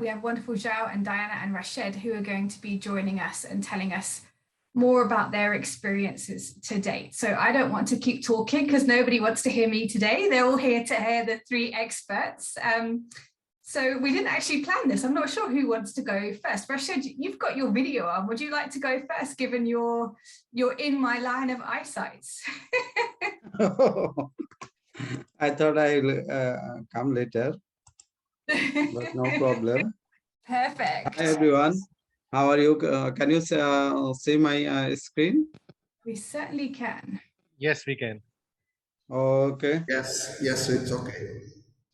we have wonderful Zhao and Diana and Rashid who are going to be joining us and telling us more about their experiences to date. So I don't want to keep talking because nobody wants to hear me today. They're all here to hear the three experts. So we didn't actually plan this. I'm not sure who wants to go first. Rashid, you've got your video on. Would you like to go first, given you're in my line of eyesight? I thought I'll come later, but no problem. Perfect. Hi, everyone. How are you? Can you see my screen? We certainly can. Yes, we can. Okay. Yes, it's okay.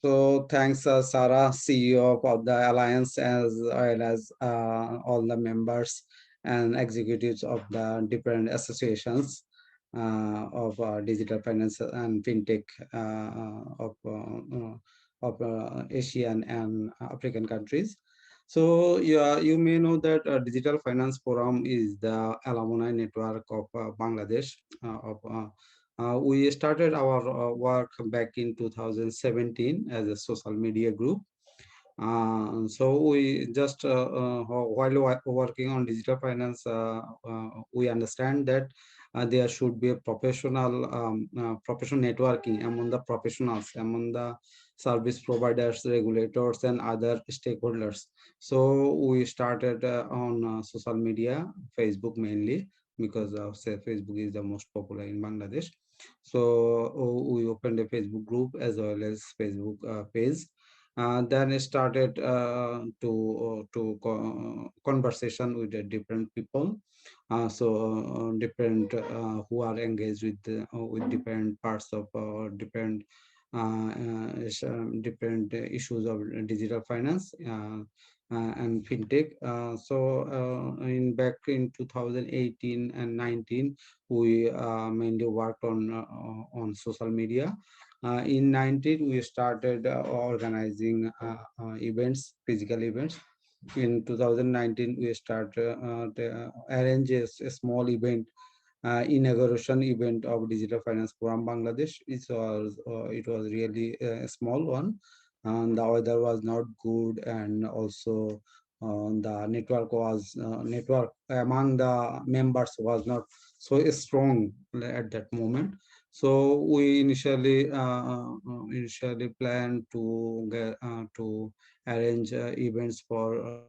So thanks, Sarah, CEO of the Alliance, as well as all the members and executives of the different associations of digital finance and fintech of Asian and African countries. So yeah, you may know that Digital Finance Forum is the alumni network of Bangladesh. We started our work back in 2017 as a social media group. So we just while working on digital finance, we understand that there should be a professional networking among the professionals, among the service providers, regulators, and other stakeholders. So we started on social media, Facebook mainly, because Facebook is the most popular in Bangladesh. So we opened a Facebook group as well as Facebook page. Then it started conversation with different people, different who are engaged with different parts of different issues of digital finance and fintech. Back in 2018 and 19, we mainly worked on social media. In 19, we started organizing events, physical events. In 2019, we started arrange a small event, inauguration event of Digital Finance Forum Bangladesh. It was really a small one, and the weather was not good, and also the network among the members was not so strong at that moment. So we initially planned to arrange events for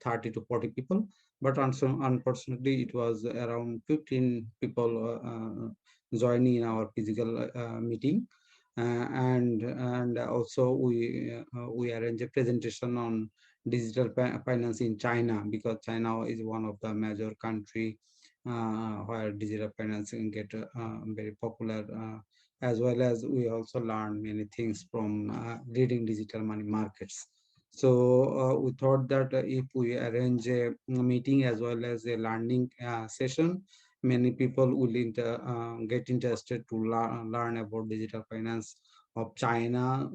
30 to 40 people, but unfortunately it was around 15 people joining in our physical meeting, and also we arranged a presentation on digital finance in China, because China is one of the major country where digital financing get very popular, as well as we also learn many things from leading digital money markets. So we thought that if we arrange a meeting as well as a learning session, many people will get interested to learn about digital finance of China.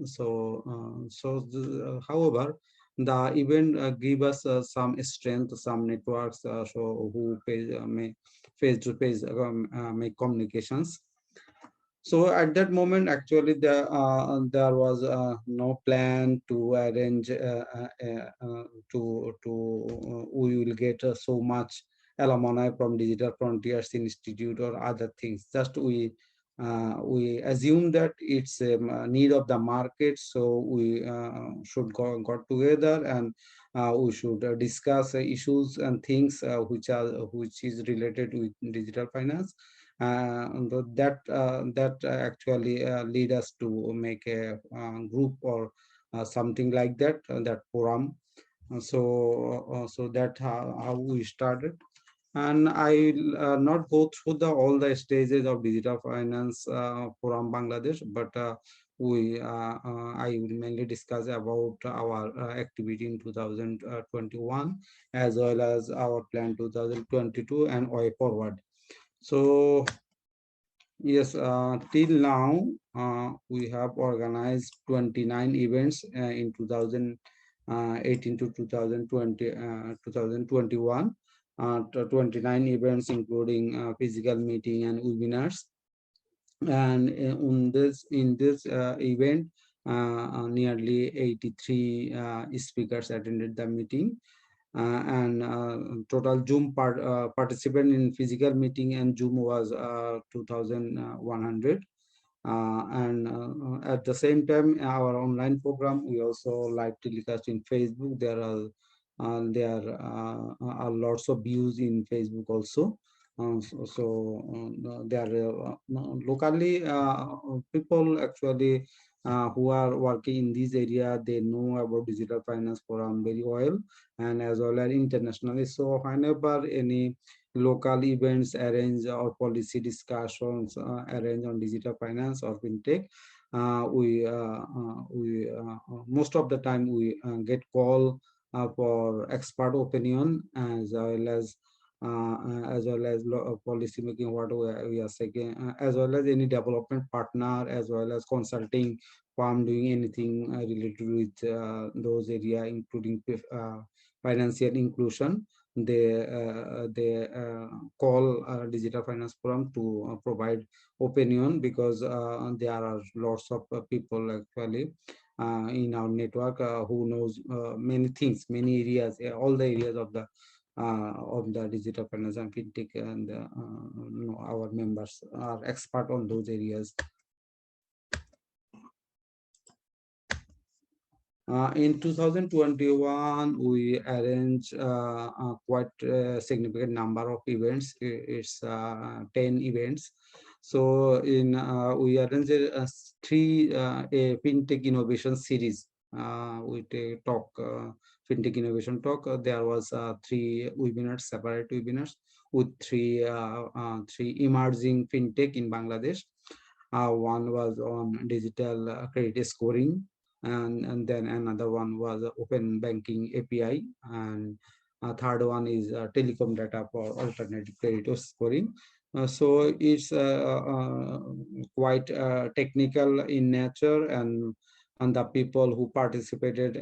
However, the event give us some strength, some networks, so who may face-to-face make communications. So at that moment, actually, there was no plan to arrange we will get so much alumni from Digital Frontiers Institute or other things. Just we assume that it's a need of the market, so we should got together and we should discuss issues and things which is related with digital finance. That actually lead us to make a group or something like that, that forum. So that how we started. And I will not go through all the stages of digital finance forum Bangladesh, but I will mainly discuss about our activity in 2021 as well as our plan 2022 and way forward. So yes, till now we have organized 29 events in 2018 to 2021. 29 events including physical meeting and webinars. And in this event, Nearly 83 speakers attended the meeting. And total Zoom participant in physical meeting and Zoom was 2,100. And at the same time, our online program, we also live telecast in Facebook. There are lots of views in Facebook also. There are locally people actually who are working in this area. They know about digital finance forum very well, and as well as internationally. So whenever any local events arranged or policy discussions arranged on digital finance or fintech, we most of the time we get call for expert opinion, as well as policy making, what we are saying, as well as any development partner, as well as consulting firm doing anything related with those area, including financial inclusion. They call digital finance forum to provide opinion, because there are lots of people actually in our network who knows many things, many areas, all the areas of the digital finance and fintech, and our members are expert on those areas. In 2021, we arranged quite a significant number of events. It's 10 events. So we arranged a fintech innovation series with a talk, fintech innovation talk. There was 3 webinars, separate webinars with three emerging fintech in Bangladesh. One was on digital credit scoring, and then another one was open banking API, and third one is telecom data for alternative credit scoring. So it's quite technical in nature, and the people who participated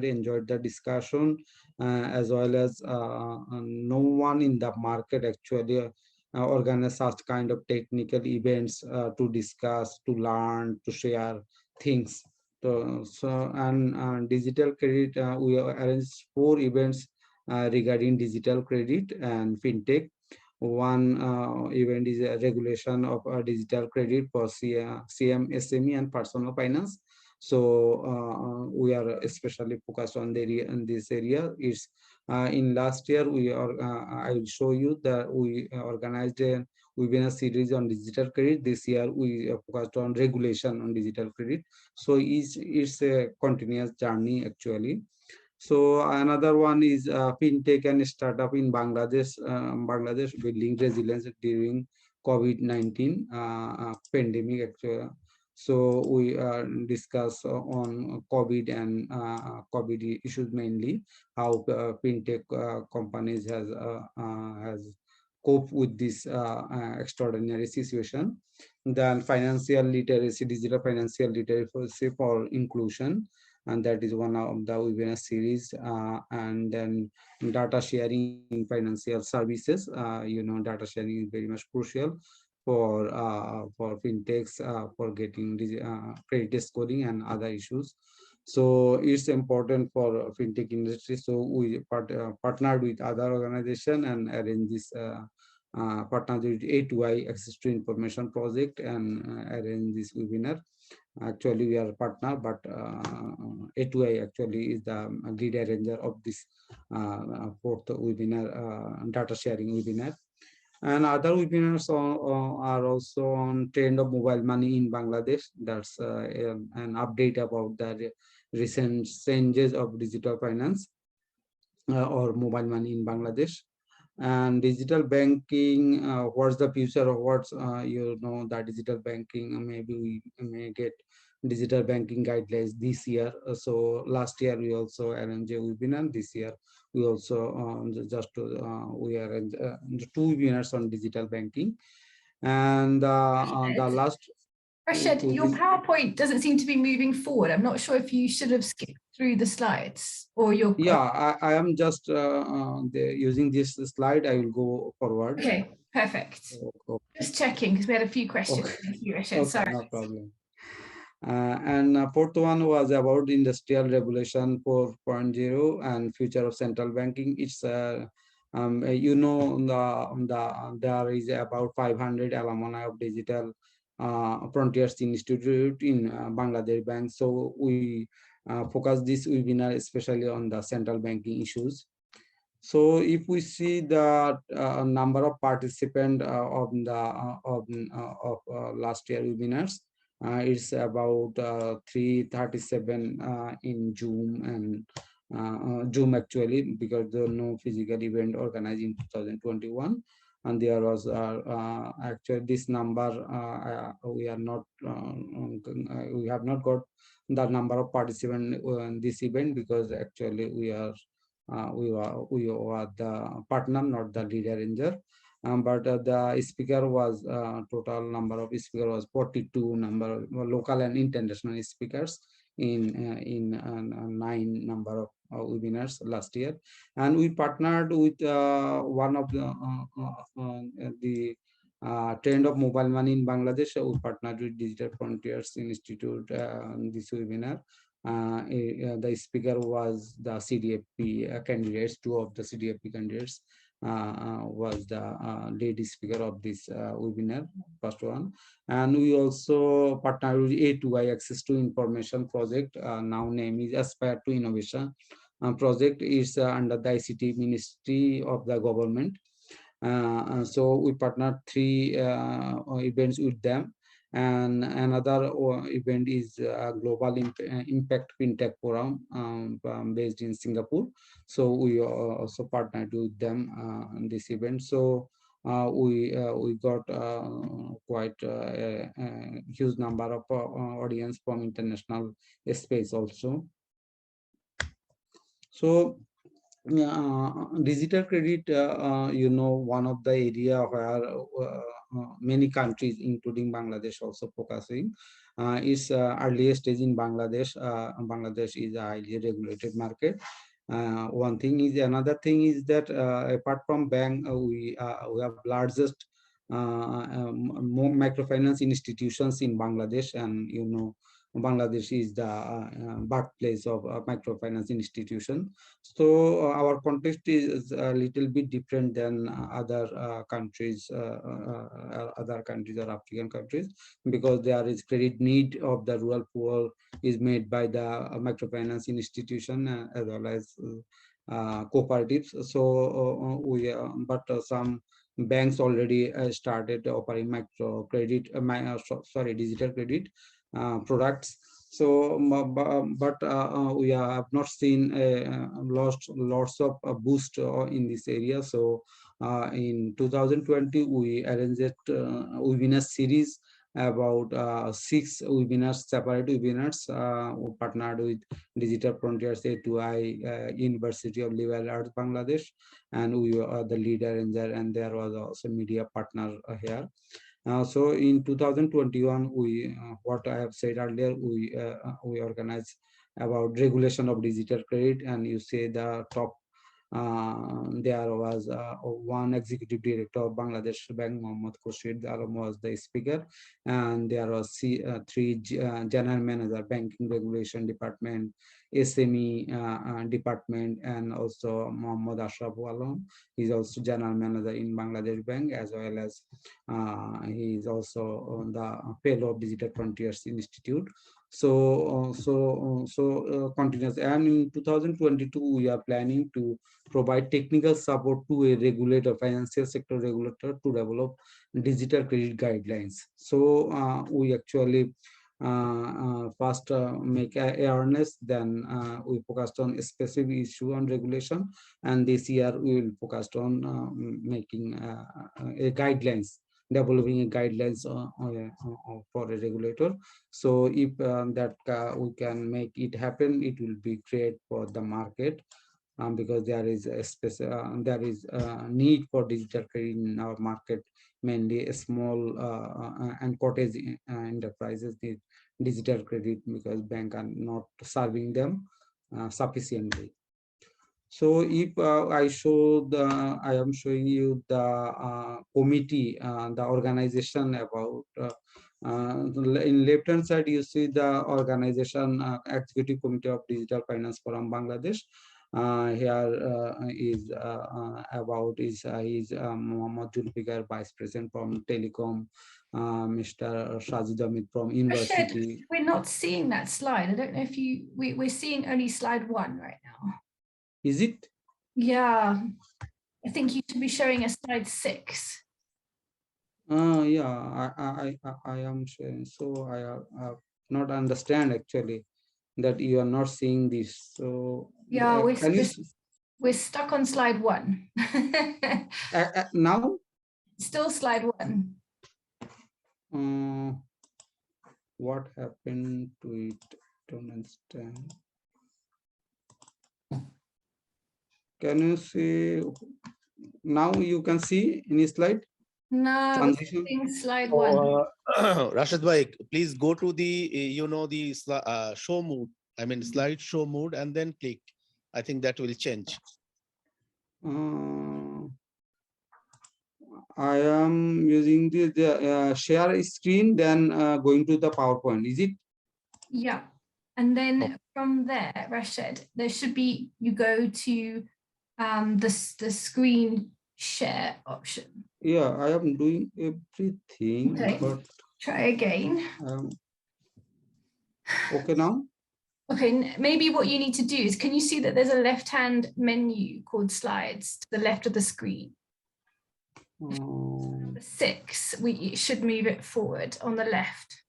enjoyed the discussion, as well as no one in the market actually organize such kind of technical events to discuss, to learn, to share things. And digital credit, we arranged 4 events regarding digital credit and fintech. One event is a regulation of digital credit for CM, SME, and personal finance. So we are especially focused on this area. It's in last year I will show you that we organized a webinar series on digital credit. This year we focused on regulation on digital credit. So it's a continuous journey actually. So another one is fintech and startup in Bangladesh. Bangladesh building resilience during COVID-19 pandemic actually. So we discuss on COVID and COVID issues, mainly how fintech companies has cope with this extraordinary situation. Then financial literacy, digital financial literacy for inclusion, and that is one of the webinar series. And then data sharing in financial services. Data sharing is very much crucial for fintechs for getting credit scoring and other issues. So it's important for fintech industry. So we partnered with other organization and arranged this partnered with A2I, Access to Information Project, and arrange this webinar. Actually, we are a partner, but A2I actually is the lead arranger of this 4th webinar, data sharing webinar. And other webinars are also on trend of mobile money in Bangladesh. That's an update about the recent changes of digital finance or mobile money in Bangladesh. And digital banking, what's the future of what's that digital banking, maybe we may get digital banking guidelines this year. So last year we also arranged a webinar. This year we also we arranged 2 webinars on digital banking. And the last, Rashid, your PowerPoint doesn't seem to be moving forward. I'm not sure if you should have skipped through the slides, or your. Yeah, I am just using this slide. I will go forward. Okay, perfect. Okay. Just checking, because we had a few questions. Okay. Thank you, Rashid. Okay, Sorry. no problem. And fourth one was about industrial regulation 4.0 and future of central banking. It's you know, there is about 500 alumni of digital frontiers institute in Bangladesh Bank. So we focus this webinar especially on the central banking issues. So if we see the number of participants of last year webinars, it's about 337 in June and June actually, because there are no physical event organized in 2021. And there was actually this number we have not got the number of participants in this event, because actually we were the partner, not the lead arranger. But the speaker was total number of speaker was 42 number of local and international speakers in 9 number of webinars last year. And we partnered with one of the trend of mobile money in Bangladesh. We partnered with Digital Frontiers Institute this webinar. The speaker was the CDFP candidates. Two of the CDFP candidates was the lead speaker of this webinar, first one. And we also partnered with A2I Access to Information project. Now name is Aspire to Innovation project. Is under the ICT Ministry of the government. So we partnered 3 events with them. And another event is Global Impact Fintech Forum based in Singapore. So we also partnered with them in this event. So we got quite a huge number of audience from international space also. So digital credit, you know, one of the area where many countries, including Bangladesh, also focusing is earlier stage in Bangladesh. Bangladesh is a highly regulated market. One thing is, another thing is that apart from bank, we have largest microfinance institutions in Bangladesh, and you know, Bangladesh is the birthplace of microfinance institution. So our context is a little bit different than other countries or African countries, because there is credit need of the rural poor is made by the microfinance institution as well as cooperatives. So some banks already started offering micro credit, digital credit products. So, we have not seen lots of boost in this area. So, in 2020, we arranged a webinar series about 6 webinars, separate webinars. We partnered with Digital Frontiers A2I, University of Liberal Arts Bangladesh, and we were the lead arranger, and there was also media partner here. So in 2021, we what I have said earlier, we organized about regulation of digital credit, and you say the top. There was one executive director of Bangladesh Bank, Mohammad Khurshid Alam, was the speaker, and there was 3 general manager, banking regulation department, SME department, and also Mohammad Ashraf Alam. He's also general manager in Bangladesh Bank, as well as he is also the fellow of Digital Frontiers Institute. So continuous. And in 2022, we are planning to provide technical support to a regulator, financial sector regulator, to develop digital credit guidelines. So we actually first make awareness, then we focused on a specific issue on regulation, and this year we will focus on making a guidelines, developing a guidelines for a regulator. So if that we can make it happen, it will be great for the market, because there is a need for digital credit in our market. Mainly small and cottage enterprises need digital credit, because banks are not serving them sufficiently. So if I am showing you the committee, the organization about In left hand side, you see the organization Executive Committee of Digital Finance Forum Bangladesh. Here is about is Mohammad Julfikar, Vice President from Telecom, Mr. Sajid Amit from University. We're not seeing that slide. I don't know if we're seeing only slide 1 right now. Is it? Yeah, I think you should be showing a slide 6. Yeah, I am sharing. So I have not understand actually that you are not seeing this. So Yeah, can you we're stuck on slide 1. now? Still slide 1. What happened to it? Don't understand. Can you see now? You can see any slide? No, Transition. Slide 1. Rashid bhai, please go to the show mode. I mean slide show mode, and then click. I think that will change. I am using the share screen, then going to the PowerPoint. Is it? Yeah, and then from there, Rashid, there should be, you go to the screen share option. Yeah, I am doing everything. Okay, but try again. Okay now? Okay, maybe what you need to do is, can you see that there's a left-hand menu called slides to the left of the screen? Number 6, we should move it forward on the left.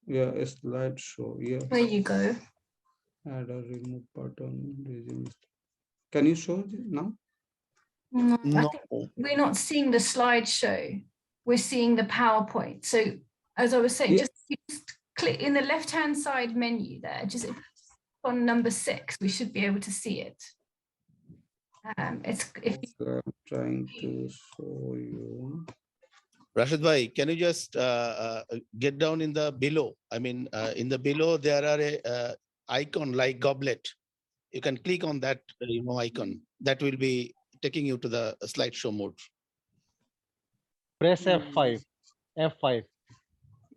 Yeah, a slideshow. Yeah. There you go. Add a remove button. Can you show it now? No, No. We're not seeing the slideshow. We're seeing the PowerPoint. So as I was saying, just click in the left-hand side menu there, just on number 6, we should be able to see it. I'm trying to show you. Rashid bhai, can you just get down in the below? I mean, in the below there are a icon like goblet. You can click on that icon. That will be taking you to the slideshow mode. Press F5. F5.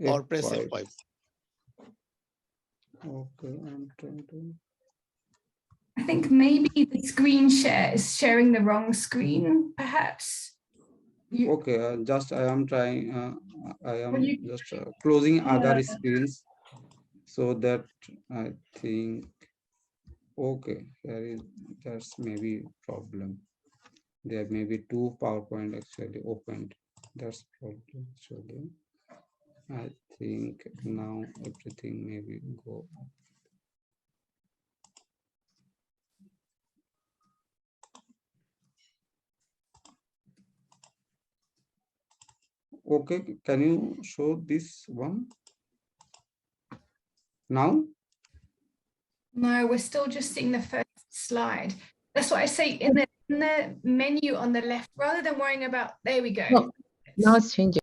Or press F5. Okay, I'm trying to. I think maybe the screen share is sharing the wrong screen, perhaps. Okay, just I am trying. I am just closing other screens, so that I think. Okay, that's maybe problem. There may be 2 PowerPoint actually opened. That's problem actually. I think now everything maybe go. Okay, can you show this one now? No, we're still just seeing the first slide. That's what I say in the menu on the left, rather than worrying about, there we go. No, now it's changing.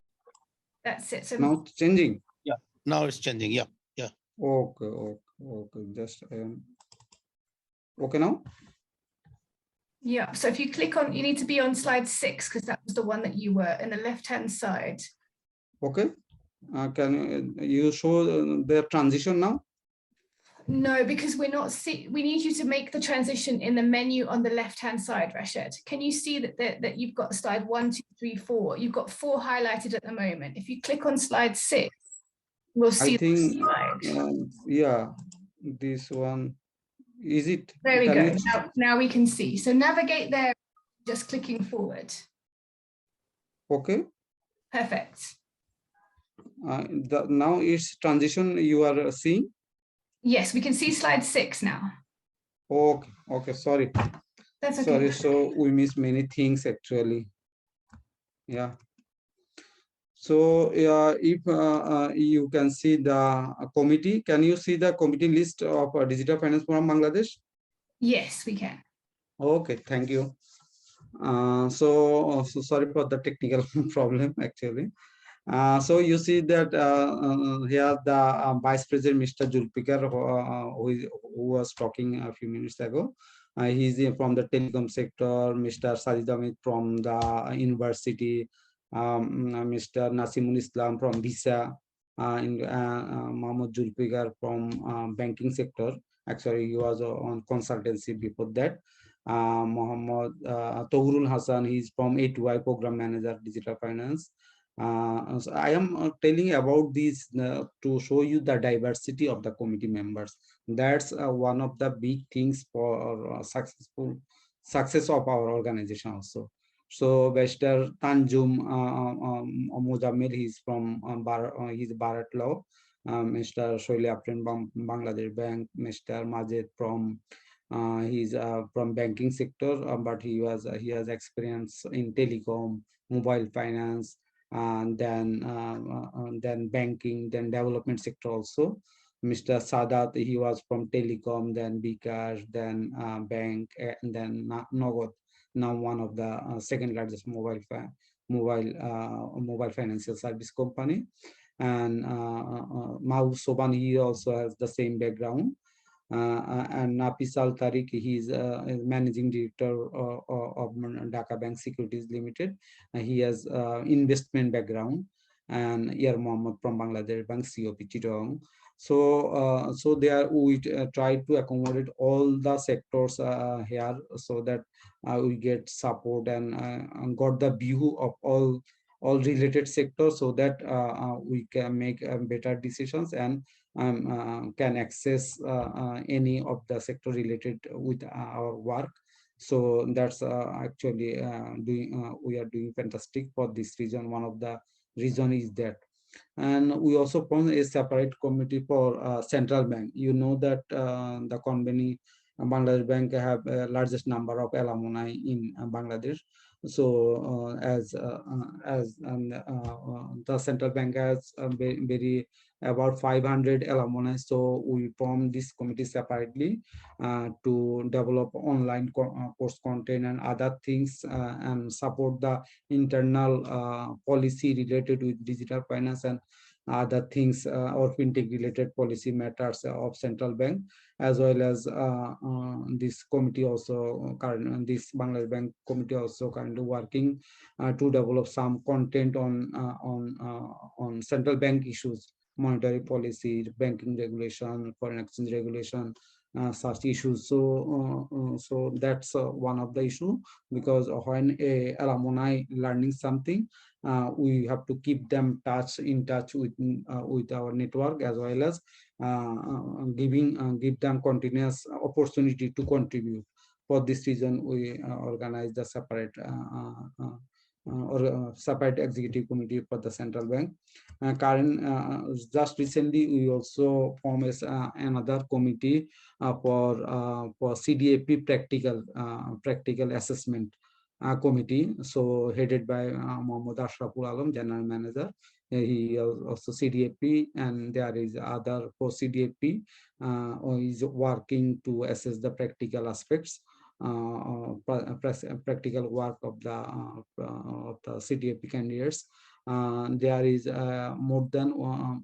That's it. So Now it's changing. Yeah, now it's changing. Yeah, yeah. Okay. Just I am. Okay now. yeah, so if you click on, you need to be on slide 6 because that was the one that you were in the left-hand side. Okay. Can you show the transition now? No, because we're not we need you to make the transition in the menu on the left-hand side, Rashid. Can you see that you've got slide 1, 2, 3, 4? You've got 4 highlighted at the moment. If you click on slide 6, we'll see I think, the slide. yeah, this one. Is it? There we go. Now we can see. So navigate there, just clicking forward. Okay. Perfect. Now it's transition you are seeing? Yes, we can see slide 6 now. Okay, sorry. That's okay. Sorry, so we missed many things actually. Yeah. So if you can see the committee, can you see the committee list of Digital Finance Forum Bangladesh? Yes, we can. Okay, thank you. So sorry for the technical problem actually. So you see that here the Vice President, Mr. Julfikar, who was talking a few minutes ago. He's from the telecom sector. Mr. Sajid Amit from the university. Mr. Nasimul Islam from Visa, Mahmoud Julfikar from banking sector. Actually, he was on consultancy before that. Mohammad Tohrul Hassan, he's from A2I Program Manager, Digital Finance. So I am telling about this to show you the diversity of the committee members. That's one of the big things for success of our organization also. So Mr. Tanjum Muzammil, he's from he's Bharat Law. Mr. Shoili Apren from Bangladesh Bank. Mr. Majid from he's from banking sector, but he has experience in telecom, mobile finance, and then banking, then development sector also. Mr. Sadat, he was from telecom, then Bikash, then bank, and then Nogod, now one of the second largest mobile financial service company. And Mahu Soban, he also has the same background. And Napisal Tariq, he's managing director of Dhaka Bank Securities Limited. He has investment background. And Yar Mohammed from Bangladesh Bank COP Chittagong. So there we try to accommodate all the sectors here, so that we get support and got the view of all related sectors, so that we can make better decisions and can access any of the sector related with our work. So that's actually we are doing fantastic for this reason. One of the reason is that. And we also formed a separate committee for central bank. You know that the company Bangladesh Bank have largest number of alumni in Bangladesh. So the central bank has very about 500 alumni. So we formed this committee separately to develop online course content and other things and support the internal policy related with digital finance and other things or fintech related policy matters of central bank, as well as this committee also this Bangladesh Bank committee also currently working to develop some content on central bank issues, monetary policy, banking regulation, foreign exchange regulation, such issues. So that's one of the issue, because when a alumni learning something, we have to keep them in touch with our network, as well as give them continuous opportunity to contribute. For this reason, we organize the separate executive committee for the central bank. Just recently, we also formed another committee for CDAP practical assessment committee. So headed by Mohammad Ashraful Alam, general manager. He also CDAP, and there is other for CDAP who is working to assess the practical aspects, practical work of the CDAP candidates. There is more than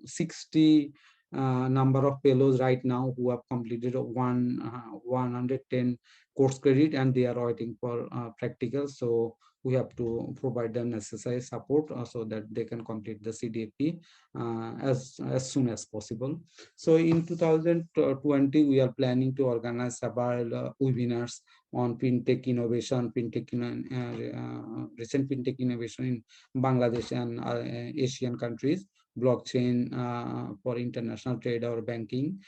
60 number of fellows right now who have completed 110 course credit, and they are waiting for practical. So we have to provide them necessary support so that they can complete the CDAP as soon as possible. So in 2020, we are planning to organize several webinars on fintech innovation, recent fintech innovation in Bangladesh and Asian countries, blockchain for international trade or banking,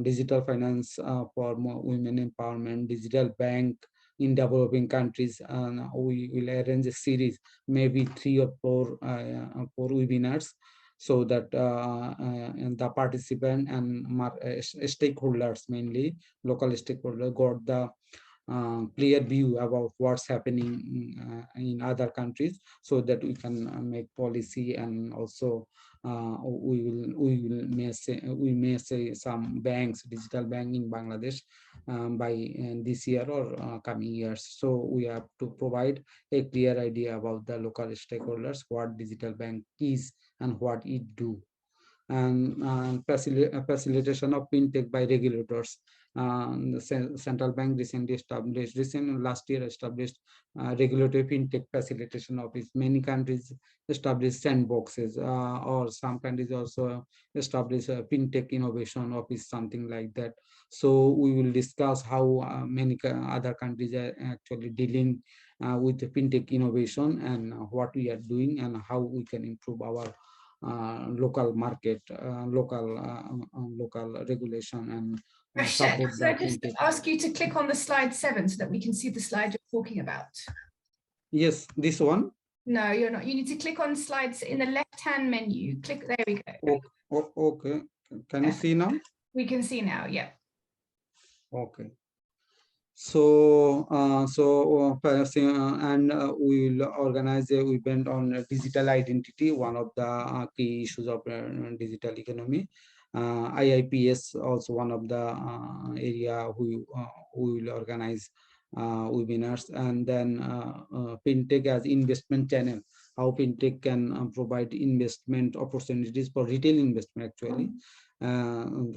digital finance for women empowerment, digital bank in developing countries. We will arrange a series, maybe 3 or 4 webinars, so that the participant and stakeholders, mainly local stakeholders, got the clear view about what's happening in other countries, so that we can make policy. And also we may say some banks, digital bank in Bangladesh by this year or coming years. So we have to provide a clear idea about the local stakeholders, what digital bank is and what it do. and facilitation of fintech by regulators. The central bank recently established, last year established regulatory fintech facilitation office. Many countries established sandboxes, or some countries also establish a fintech innovation office, something like that. So we will discuss how many other countries are actually dealing with the fintech innovation, and what we are doing, and how we can improve our local market, local regulation, and Rashid, support could the I just fintech. ask you to click on the slide 7 so that we can see the slide you're talking about? Yes, this one. No, you're not. You need to click on slides in the left-hand menu. Click, there we go. Okay. Can you see now? We can see now, yeah. Okay. So, we will organize an event on digital identity, one of the key issues of digital economy. IIPS also one of the area who will organize webinars, and then fintech as investment channel, how fintech can provide investment opportunities for retail investment actually.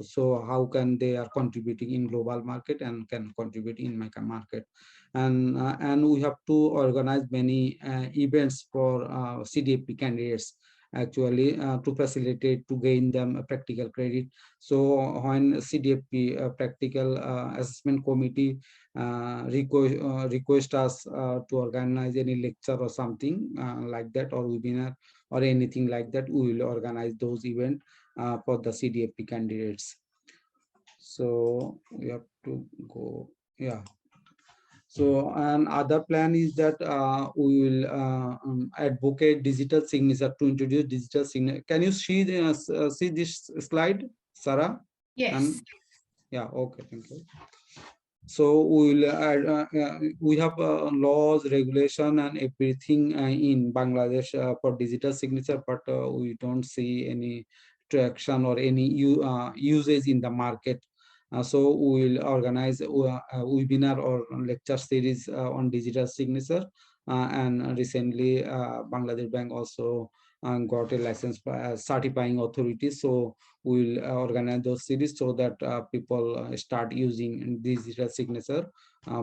So how can they are contributing in global market and can contribute in micro market, and we have to organize many events for CDFP candidates actually to facilitate to gain them a practical credit. So when CDFP practical assessment committee request us to organize any lecture or something like that, or webinar or anything like that, we will organize those events for the CDFP candidates. So we have to go, yeah. So another plan is that we will advocate digital signature, to introduce digital signature. Can you see see this slide, Sarah? Yes. And yeah, okay, thank you. So we will we have laws, regulation, and everything in Bangladesh for digital signature, but we don't see any traction or any usage in the market. So we will organize a webinar or lecture series on digital signature. And recently, Bangladesh Bank also got a license by certifying authority. So we will organize those series so that people start using digital signature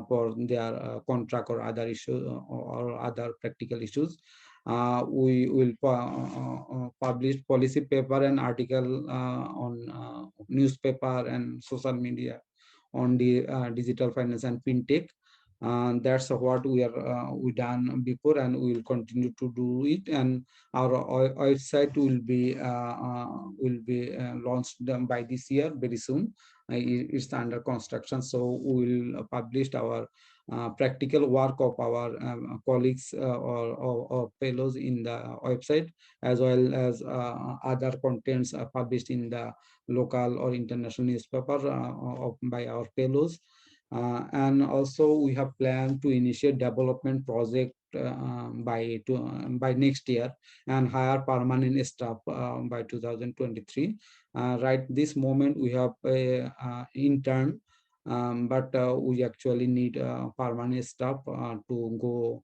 for their contract or other issues or other practical issues. We will publish policy paper and article on newspaper and social media on the digital finance and fintech. That's what we done before, and we will continue to do it. And our website will be launched by this year very soon. It's under construction, so we will publish our practical work of our colleagues or fellows in the website, as well as other contents published in the local or international newspaper by our fellows. And also we have planned to initiate development project by next year and hire permanent staff by 2023. Right this moment we have a intern, but we actually need permanent staff to go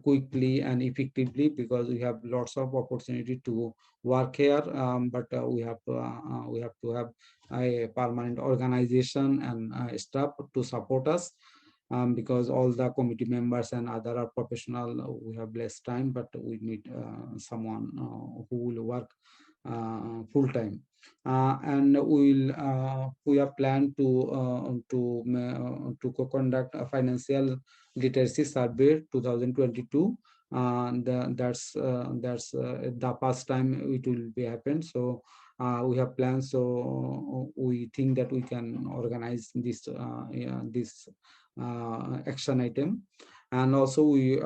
quickly and effectively, because we have lots of opportunity to work here, but we have to have a permanent organization and staff to support us, because all the committee members and other are professional. We have less time, but we need someone who will work full time. And we have planned to conduct a financial literacy survey 2022. That's the first time it will be happened. So we have plans. So we think that we can organize this action item. And also we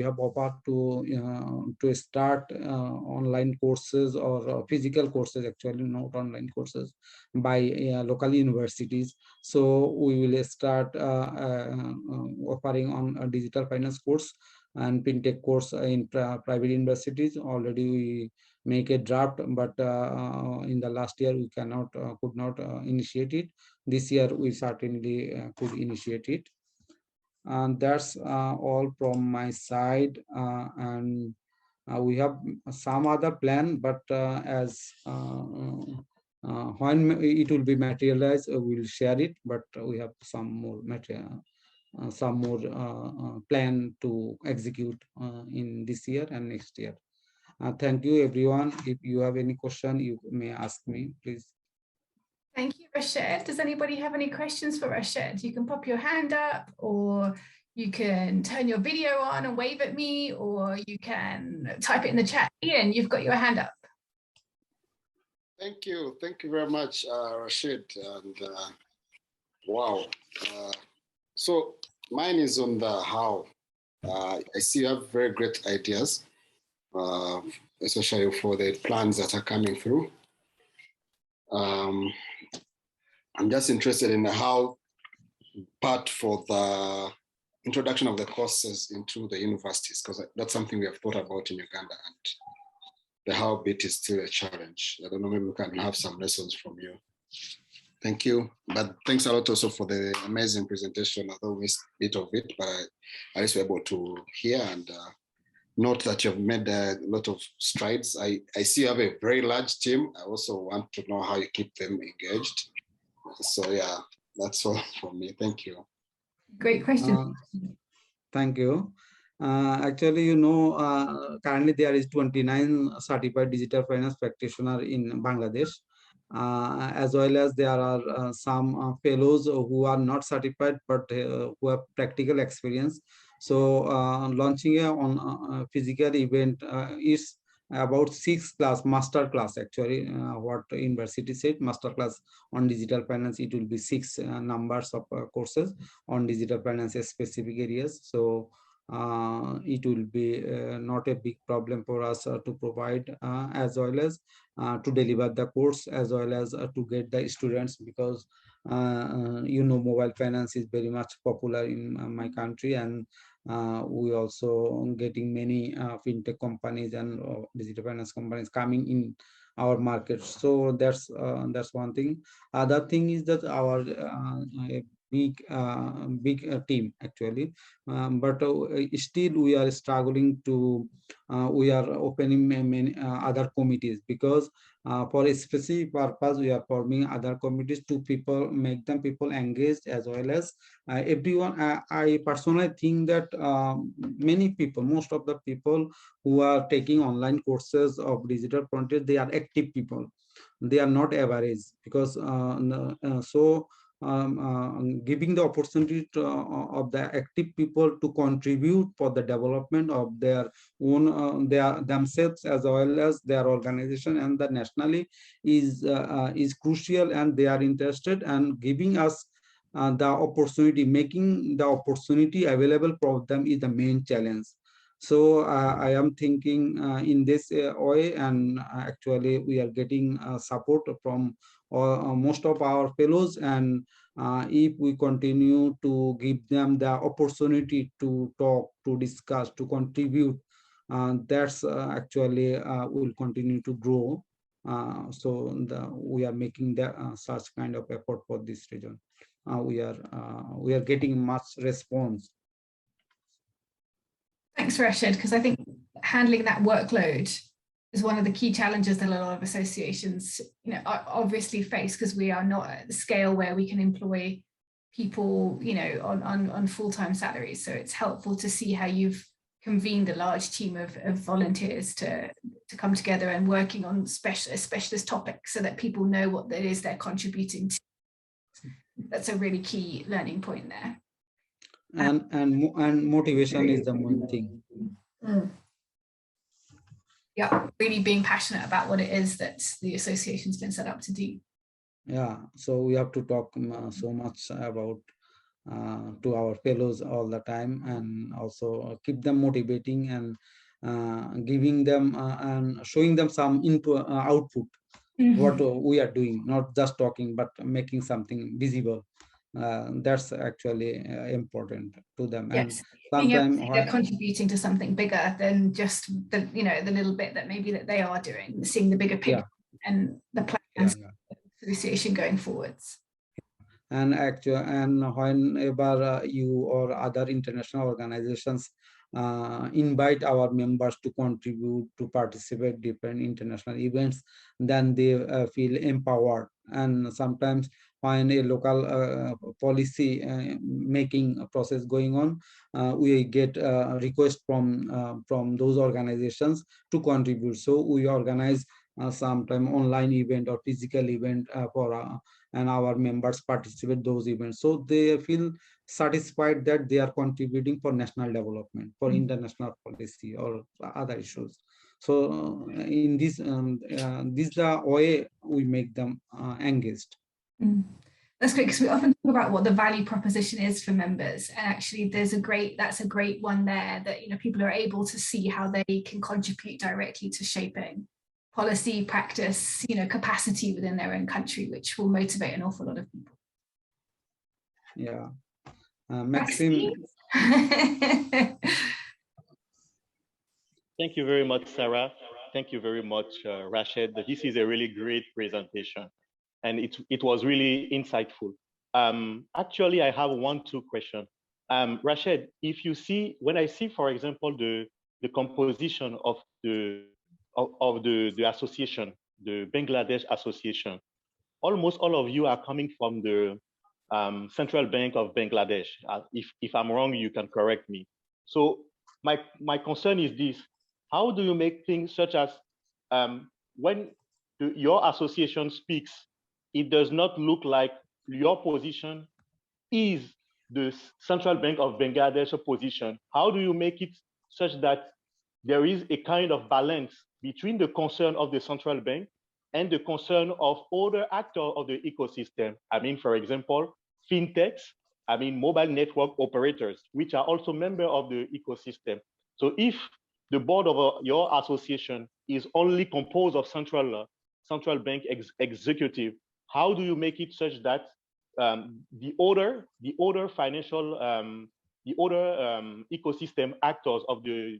have offered to start online courses or physical courses, actually not online courses, by local universities. So we will start offering on a digital finance course and fintech course in private universities. Already we make a draft, but in the last year we could not initiate it. This year we certainly could initiate it. And that's all from my side. And We have some other plan, but when it will be materialized, we'll share it. But we have some more material, some more plan to execute in this year and next year. Thank you, everyone. If you have any question, you may ask me, please. Thank you, Rashid. Does anybody have any questions for Rashid? You can pop your hand up, or you can turn your video on and wave at me, or you can type it in the chat. Ian, you've got your hand up. Thank you very much, Rashid. And wow. So mine is on the how. I see you have very great ideas, especially for the plans that are coming through. I'm just interested in how part for the introduction of the courses into the universities, because that's something we have thought about in Uganda, and the how bit is still a challenge. I don't know, maybe we can have some lessons from you. Thank you. But thanks a lot also for the amazing presentation. Although we missed a bit of it, but at least we're able to hear and note that you've made a lot of strides. I see you have a very large team. I also want to know how you keep them engaged. So yeah, that's all from me. Thank you. Great question. Thank you. Actually, you know, currently there is 29 certified digital finance practitioner in Bangladesh, as well as there are some fellows who are not certified but who have practical experience. So launching a physical event is about 6 class, master class actually, what university said, master class on digital finance. It will be 6 numbers of courses on digital finance specific areas. So it will be not a big problem for us to provide as well as to deliver the course, as well as to get the students, because you know, mobile finance is very much popular in my country, and we also getting many fintech companies and digital finance companies coming in our market. So that's one thing. Other thing is that our big team actually, but still we are struggling to we are opening many other committees, because for a specific purpose we are forming other committees to make them people engaged, as well as everyone. I personally think that many people, most of the people who are taking online courses of digital content, they are active people. They are not average, because giving the opportunity of the active people to contribute for the development of their own themselves as well as their organization and the nationally is crucial, and they are interested and giving us the opportunity, making the opportunity available for them is the main challenge. So I am thinking in this way, and actually we are getting support from most of our fellows, and if we continue to give them the opportunity to talk, to discuss, to contribute, that's actually will continue to grow. So we are making such kind of effort for this region. We are getting much response. Thanks, Rashid, because I think handling that workload is one of the key challenges that a lot of associations, you know, obviously face, because we are not at the scale where we can employ people, you know, on full-time salaries. So it's helpful to see how you've convened a large team of volunteers to come together and working on specialist topics, so that people know what it is they're contributing to. That's a really key learning point there. And motivation is the main thing. Yeah, really being passionate about what it is that the association's been set up to do. Yeah, so we have to talk so much about to our fellows all the time, and also keep them motivating and giving them and showing them some input output. What we are doing, not just talking but making something visible. That's actually important to them. Yes, and sometimes they're contributing to something bigger than just the, you know, the little bit that maybe that they are doing, seeing the bigger picture and the plans of the association going forwards. And whenever you or other international organizations invite our members to contribute to participate different international events, then they feel empowered. And sometimes when a local policy making process going on, we get requests from those organizations to contribute. So we organize sometime online event or physical event and our members participate those events. So they feel satisfied that they are contributing for national development, for international policy or other issues. So in this, this is the way we make them engaged. That's great, because we often talk about what the value proposition is for members, and actually that's a great one there, that people are able to see how they can contribute directly to shaping policy, practice, capacity within their own country, which will motivate an awful lot of people. Yeah. Maxime. Thank you very much, Sarah. Thank you very much, Rashid. This is a really great presentation, and it was really insightful. Actually, I have two questions. Rashid, if you see, when I see, for example, the composition of the association, the Bangladesh Association, almost all of you are coming from the Central Bank of Bangladesh. If I'm wrong, you can correct me. So my concern is this: how do you make things such as when your association speaks, it does not look like your position is the Central Bank of Bangladesh position? How do you make it such that there is a kind of balance between the concern of the central bank and the concern of other actors of the ecosystem? I mean, for example, fintechs, mobile network operators, which are also members of the ecosystem. So if the board of your association is only composed of central bank executive, how do you make it such that the other financial, the other ecosystem actors of the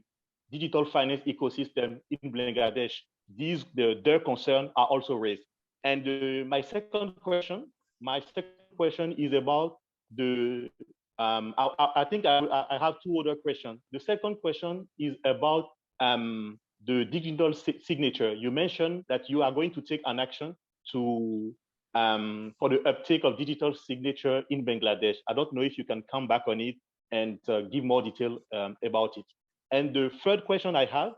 digital finance ecosystem in Bangladesh, their concerns are also raised? And my second question is about the, I think I have two other questions. The second question is about the digital signature. You mentioned that you are going to take an action to for the uptake of digital signature in Bangladesh. I don't know if you can come back on it and give more detail about it. And the third question I have,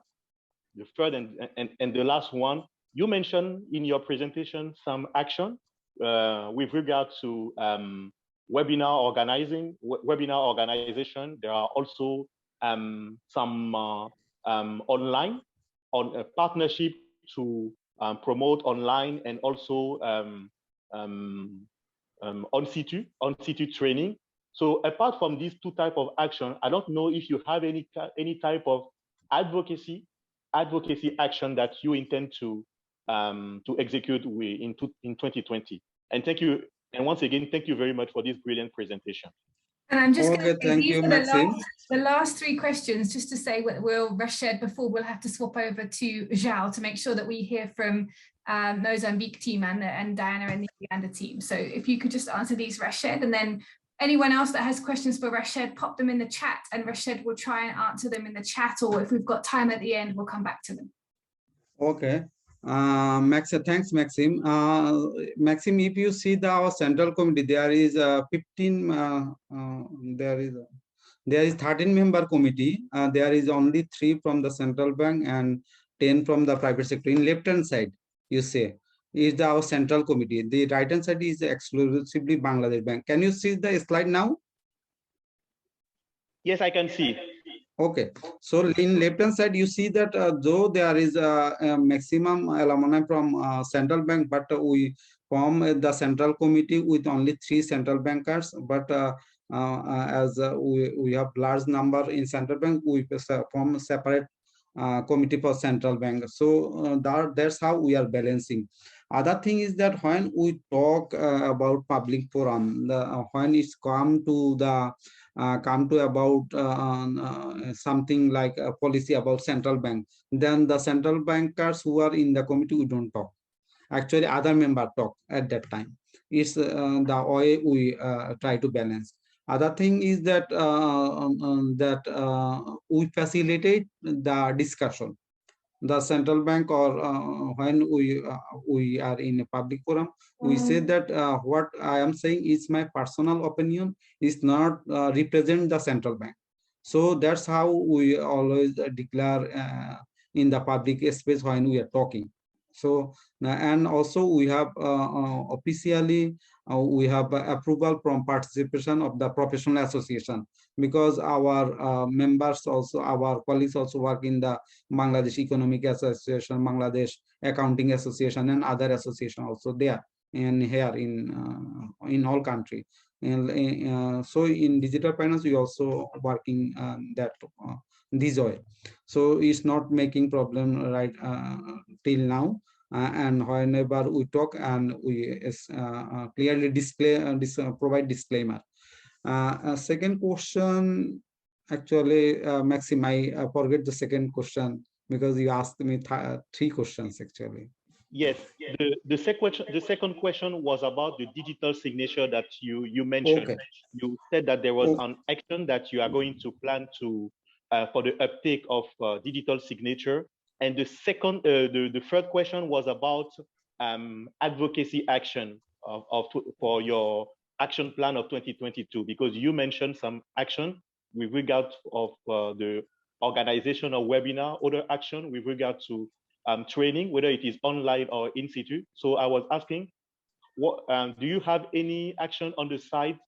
the third and the last one, you mentioned in your presentation some action with regard to webinar organization. There are also some online partnership to promote online and also on situ training. So apart from these two types of action, I don't know if you have any type of advocacy action that you intend to execute in 2020. And thank you. And once again, thank you very much for this brilliant presentation. And I'm just going to say, these are the last three questions, just to say, Rashid, before we'll have to swap over to Zhao to make sure that we hear from Mozambique team and Diana and the Uganda team. So if you could just answer these, Rashid, and then anyone else that has questions for Rashid, pop them in the chat, and Rashid will try and answer them in the chat, or if we've got time at the end, we'll come back to them. Okay. Thanks, Maxime. Maxime, if you see our central committee, there is 15. There is 13 member committee. There is only 3 from the central bank and 10 from the private sector. In left hand side, you say is our central committee. The right hand side is exclusively Bangladesh Bank. Can you see the slide now? Yes, I can see. Okay, so in left hand side you see that though there is a maximum alumni from central bank, but we form the central committee with only 3 central bankers. But as we have large number in central bank, we form a separate committee for central bank. So that's how we are balancing. Other thing is that when we talk about public forum, when it's come to about something like a policy about central bank, then the central bankers who are in the committee, we don't talk. Actually, other members talk at that time. It's the way we try to balance. Other thing is that we facilitate the discussion. The central bank, or when we are in a public forum, we say that what I am saying is my personal opinion, is not represent the central bank. So that's how we always declare in the public space when we are talking. So and also we have officially we have approval from participation of the professional association, because our members also, our colleagues also work in the Bangladesh Economic Association, Bangladesh Accounting Association, and other association also there and here in all country. And so in digital finance, we also working that this way. So it's not making problem right till now. And whenever we talk, and we clearly display provide disclaimer. Second question, actually, Maxim, I forget the second question because you asked me three questions actually. Yes, the second question was about the digital signature that you mentioned. Okay. You said that there was an action that you are going to plan to for the uptake of digital signature. And the third question was about advocacy action for your action plan of 2022, because you mentioned some action with regard of the organization of webinar, other action with regard to training, whether it is online or in situ. So I was asking, what do you have any action on the side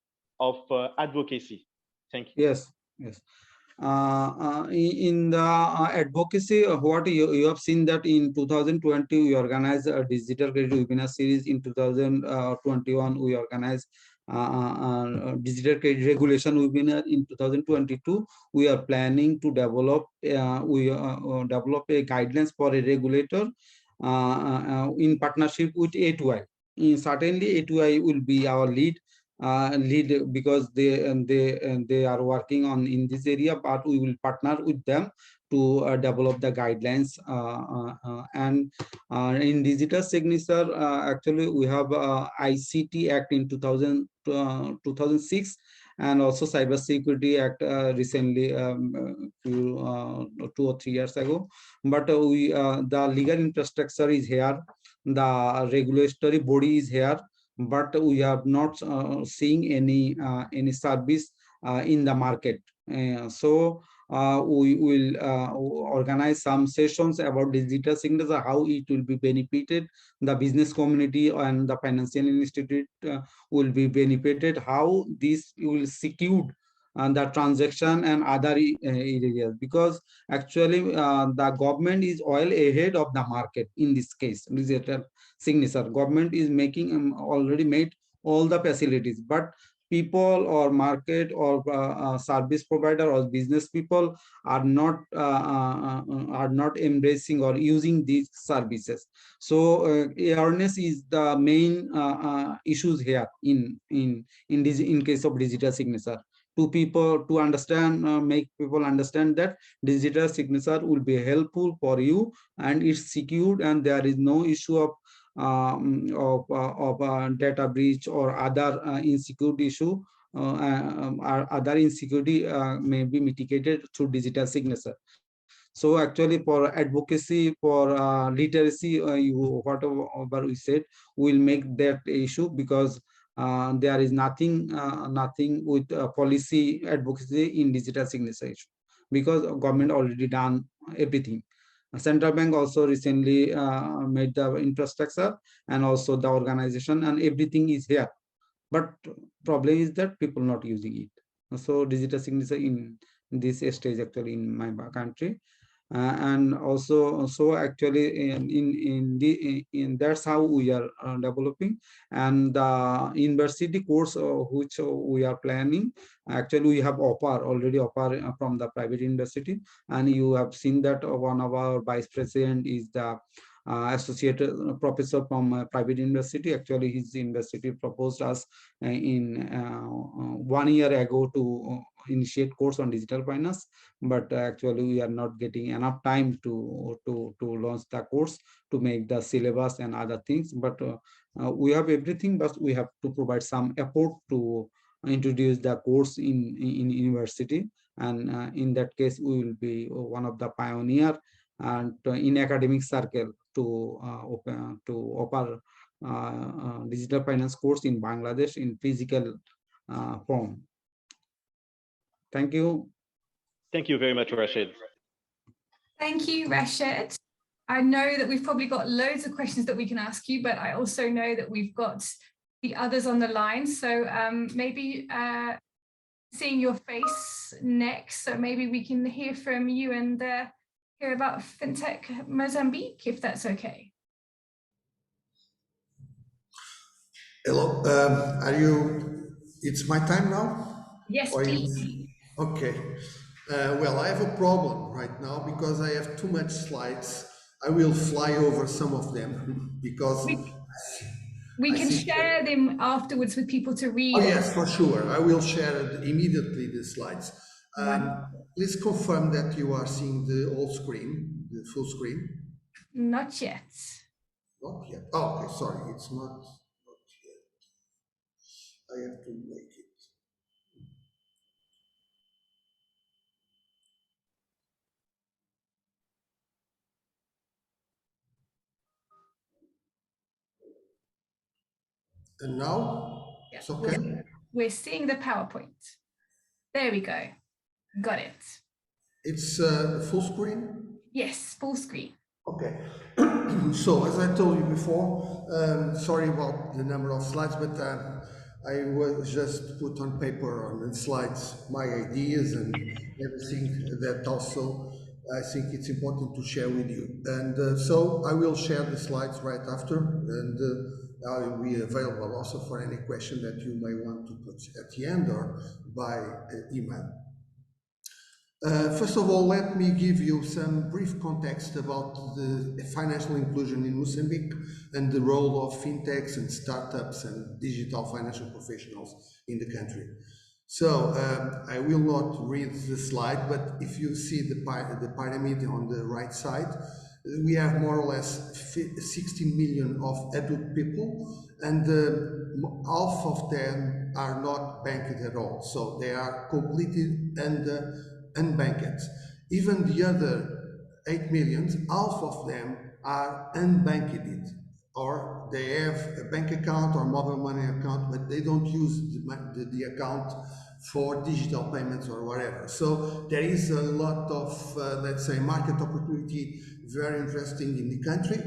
of advocacy? Thank you. Yes, yes. In the advocacy, what you have seen that in 2020 we organized a digital credit webinar series. In 2021 we organized digital credit regulation webinar. In 2022 we are planning to develop develop a guidelines for a regulator in partnership with A2I. Certainly A2I will be our lead because they are working on in this area, but we will partner with them to develop the guidelines. And in digital signature, actually we have ICT Act in 2006, and also Cyber Security Act recently, 2 or 3 years ago. But the legal infrastructure is here, the regulatory body is here, but we are not seeing any service in the market. So we will organize some sessions about digital signature, how it will be benefited the business community and the financial institute will be benefited, how this will secure the transaction and other areas, because actually the government is well ahead of the market in this case. Digital signature, government is making already made all the facilities, but people or market or service provider or business people are not embracing or using these services. So awareness is the main issues here in case of digital signature, to people to understand, make people understand that digital signature will be helpful for you and it's secured, and there is no issue of data breach or other insecurity issue. Or other insecurity may be mitigated through digital signature. So actually for advocacy, for literacy, whatever we said, we'll make that issue, because there is nothing with policy advocacy in digital signature issue, because government already done everything. Central bank also recently made the infrastructure and also the organization, and everything is here. But problem is that people not using it. So digital signature in this stage actually in my country. And also, so actually in that's how we are developing. And the university course which we are planning, actually we have already offer from the private university, and you have seen that one of our vice president is the associate professor from a private university. Actually his university proposed us in 1 year ago to initiate course on digital finance, but actually we are not getting enough time to launch the course, to make the syllabus and other things. But We have everything, but we have to provide some effort to introduce the course in university. And in that case, we will be one of the pioneer and in academic circle to offer digital finance course in Bangladesh in physical form. Thank you. Thank you very much, Rashid. Thank you, Rashid. I know that we've probably got loads of questions that we can ask you, but I also know that we've got the others on the line. So maybe seeing your face next, so maybe we can hear from you and hear about Fintech Mozambique, if that's okay. Hello, it's my time now? Yes, please. Okay. Well, I have a problem right now because I have too much slides. I will fly over some of them because we can share them afterwards with people to read. Oh, yes, for sure. I will share immediately the slides. Please confirm that you are seeing the whole screen, the full screen. Not yet. Not yet. Oh, okay, sorry, it's not yet. I have to make it. And now it's okay. We're seeing the PowerPoint. There we go. Got it. It's full screen? Yes, full screen. Okay. So as I told you before, sorry about the number of slides, but I was just put on paper on the slides my ideas and everything that also I think it's important to share with you. And so I will share the slides right after, and I will be available also for any question that you may want to put at the end or by email. First of all, let me give you some brief context about the financial inclusion in Mozambique and the role of fintechs and startups and digital financial professionals in the country. So I will not read the slide, but if you see the pyramid on the right side, we have more or less 60 million of adult people, and half of them are not banked at all. So they are completely unbanked. Even the other 8 million, half of them are unbanked, or they have a bank account or mobile money account, but they don't use the account for digital payments or whatever. So there is a lot of, let's say, market opportunity, very interesting in the country.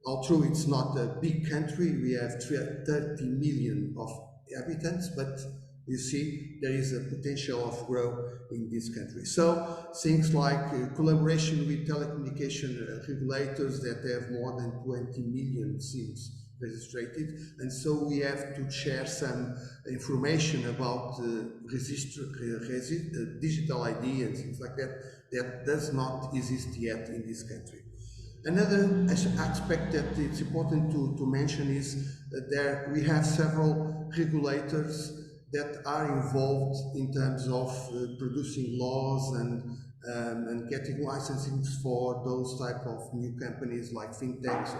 Although it's not a big country, we have 30 million of inhabitants, but you see, there is a potential of growth in this country. So things like collaboration with telecommunication regulators that have more than 20 million SIMs registered, and so we have to share some information about digital ID and things like that that does not exist yet in this country. Another aspect that it's important to mention is that we have several regulators that are involved in terms of producing laws and getting licensing for those type of new companies like fintechs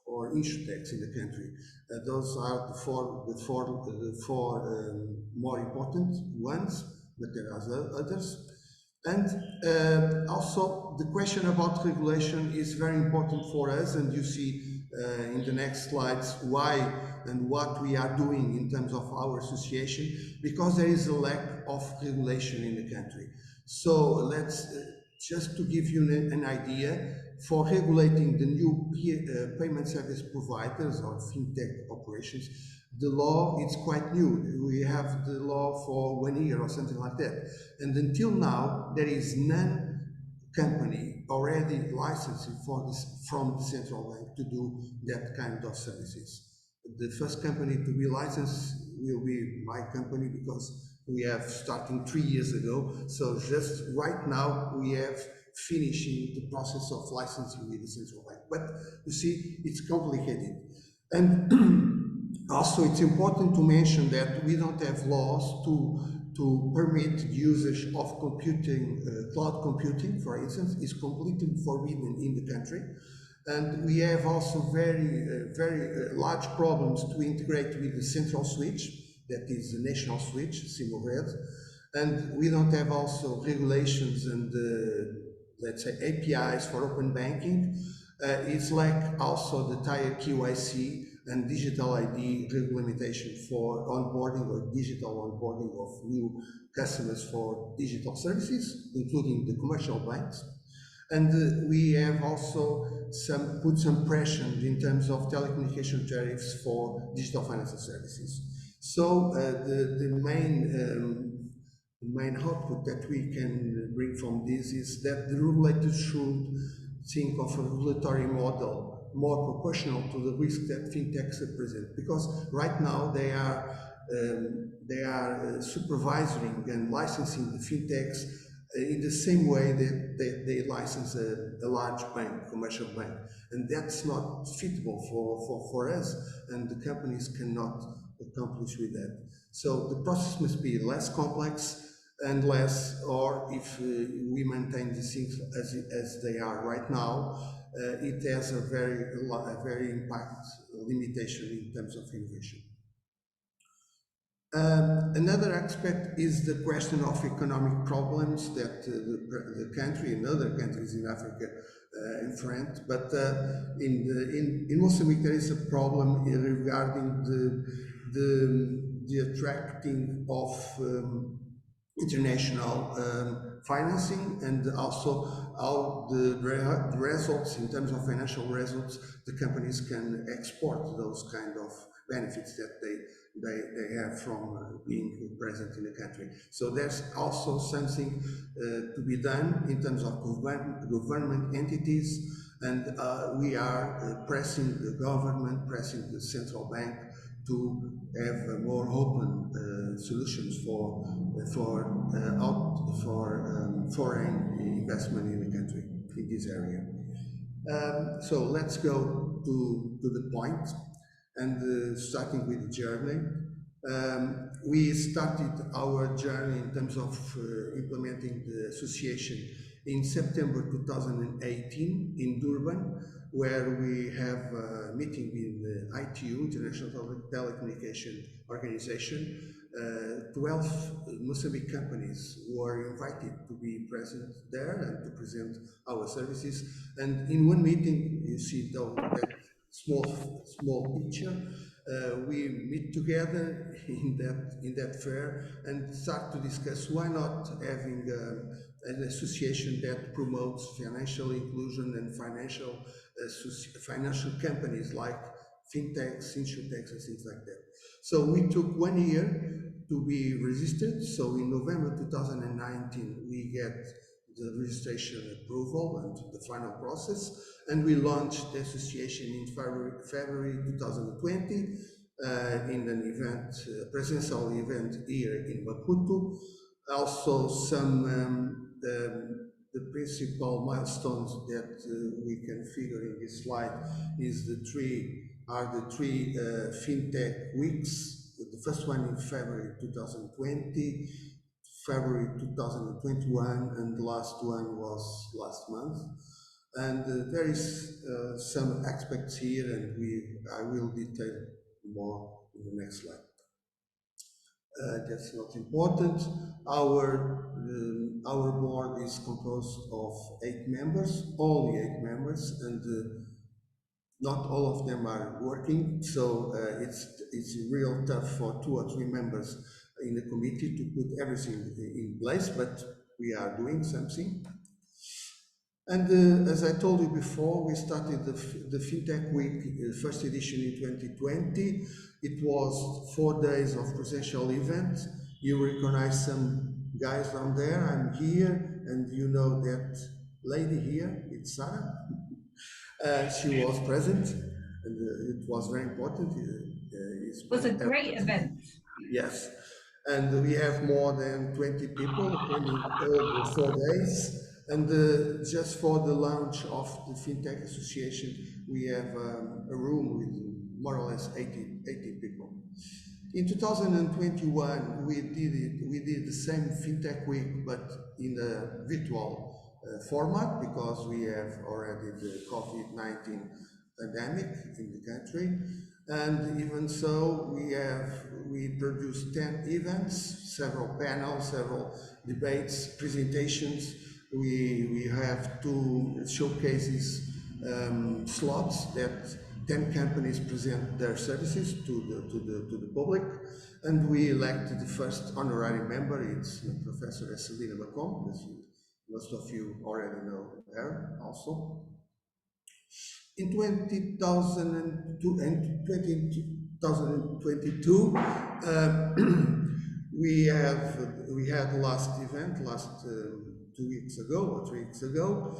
or insurtechs in the country. Those are the four more important ones, but there are others. And also the question about regulation is very important for us, and you see in the next slides why and what we are doing in terms of our association, because there is a lack of regulation in the country. So let's just to give you an idea, for regulating the new payment service providers or fintech operations, the law is quite new. We have the law for 1 year or something like that. And until now, there is none company already licensed for this from the central bank to do that kind of services. The first company to be licensed will be my company, because we have starting 3 years ago. So just right now we have finishing the process of licensing with the central bank. But you see, it's complicated. And also it's important to mention that we don't have laws to permit usage of computing, cloud computing, for instance, is completely forbidden in the country. And we have also very large problems to integrate with the central switch, that is the national switch, single red. And we don't have also regulations and let's say APIs for open banking. It's like also the entire QIC and digital ID regulation for onboarding or digital onboarding of new customers for digital services, including the commercial banks. And we have also put some pressure in terms of telecommunication tariffs for digital financial services. So the main output that we can bring from this is that the regulators should think of a regulatory model more proportional to the risk that fintechs represent, because right now they are supervising and licensing the fintechs in the same way that they license a large bank, commercial bank, and that's not feasible for us, and the companies cannot accomplish with that. So the process must be less complex and less, or if we maintain these things as they are right now, it has a very impact limitation in terms of innovation. Another aspect is the question of economic problems that the country and other countries in Africa confront. But in Mozambique, there is a problem regarding the attracting of international financing, and also how the results in terms of financial results, the companies can export those kind of benefits that they have from being present in the country. So there's also something to be done in terms of government entities, and we are pressing the government, pressing the central bank to have more open solutions for foreign investment in the country in this area. So let's go to the point, and starting with the journey. We started our journey in terms of implementing the association in September 2018 in Durban, where we have a meeting with the ITU, International Telecommunication Organization. 12 Mozambique companies were invited to be present there and to present our services. And in one meeting, you see that small picture, we meet together in that fair and start to discuss why not having an association that promotes financial inclusion and financial companies like fintechs, insurtechs, and things like that. So we took 1 year to be registered. So in November 2019, we get the registration approval and the final process, and we launched the association in February 2020 in an event, presidential event here in Maputo. Also some the principal milestones that we can figure in this slide is the three FinTech weeks. The first one in February 2020, February 2021, and the last one was last month. And there is some aspects here, and I will detail more in the next slide. That's not important. Our board is composed of 8 members, only 8 members, and not all of them are working. So it's real tough for 2 or 3 members in the committee to put everything in place, but we are doing something. And as I told you before, we started the FinTech Week, first edition in 2020. It was 4 days of presential event. You recognize some guys down there. I'm here, and you know that lady here, it's Sarah. She was present, and it was very important. It was a great event. Yes, and we have more than 20 people attending all the 4 days. And just for the launch of the FinTech Association, we have a room with more or less 80 people. In 2021, we did the same FinTech Week, but in a virtual format because we have already the COVID-19 pandemic in the country. And even so, we produced 10 events, several panels, several debates, presentations. We have 2 showcases slots that 10 companies present their services to the public, and we elected the first honorary member. It's Professor Celina Macom, as most of you already know her also. In 2002 and 2022, we had last event 2 weeks ago or 3 weeks ago,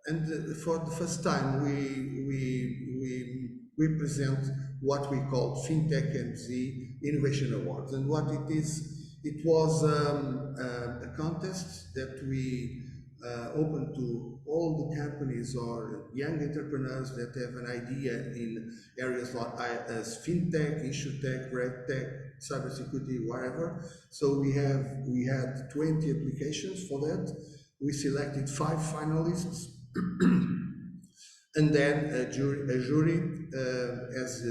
and for the first time we present what we call Fintech.MZ Innovation Awards. And what it is, it was a contest that we open to all the companies or young entrepreneurs that have an idea in areas like as fintech, insurtech, regtech, cybersecurity, whatever. So we had 20 applications for that. We selected 5 finalists, and then a jury has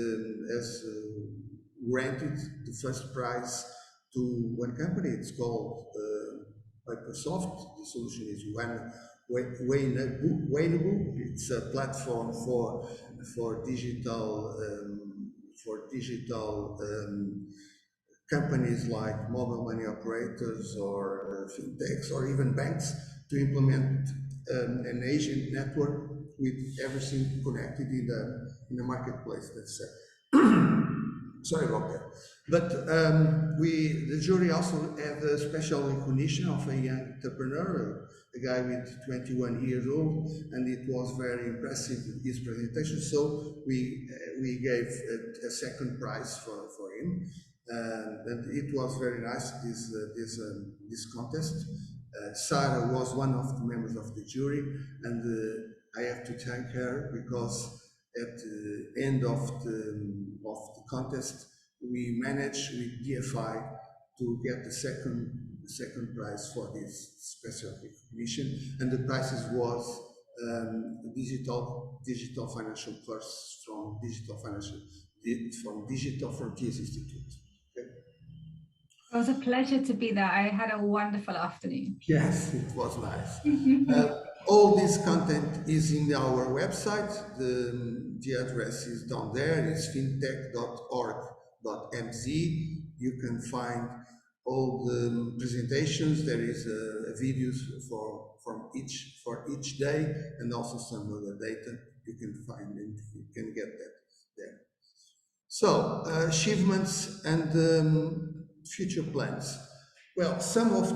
granted the first prize to one company. It's called Microsoft. The solution is Wainable. It's a platform for digital companies like mobile money operators or fintechs or even banks to implement an agent network with everything connected in the marketplace. That's sorry about that. But the jury also had a special recognition of a young entrepreneur, a guy with 21 years old, and it was very impressive, his presentation. So we gave a second prize for him, and it was very nice, this contest. Sarah was one of the members of the jury, and I have to thank her because at the end of the contest, we managed with DFI to get the second prize for this special recognition, and the prizes was digital financial course from Digital Frontiers Institute. Okay. It was a pleasure to be there. I had a wonderful afternoon. Yes, it was nice. All this content is in our website. The address is down there. It's fintech.org.mz. You can find all the presentations. There is videos for each day, and also some other data you can find, and you can get that there. So achievements and future plans. Well, some of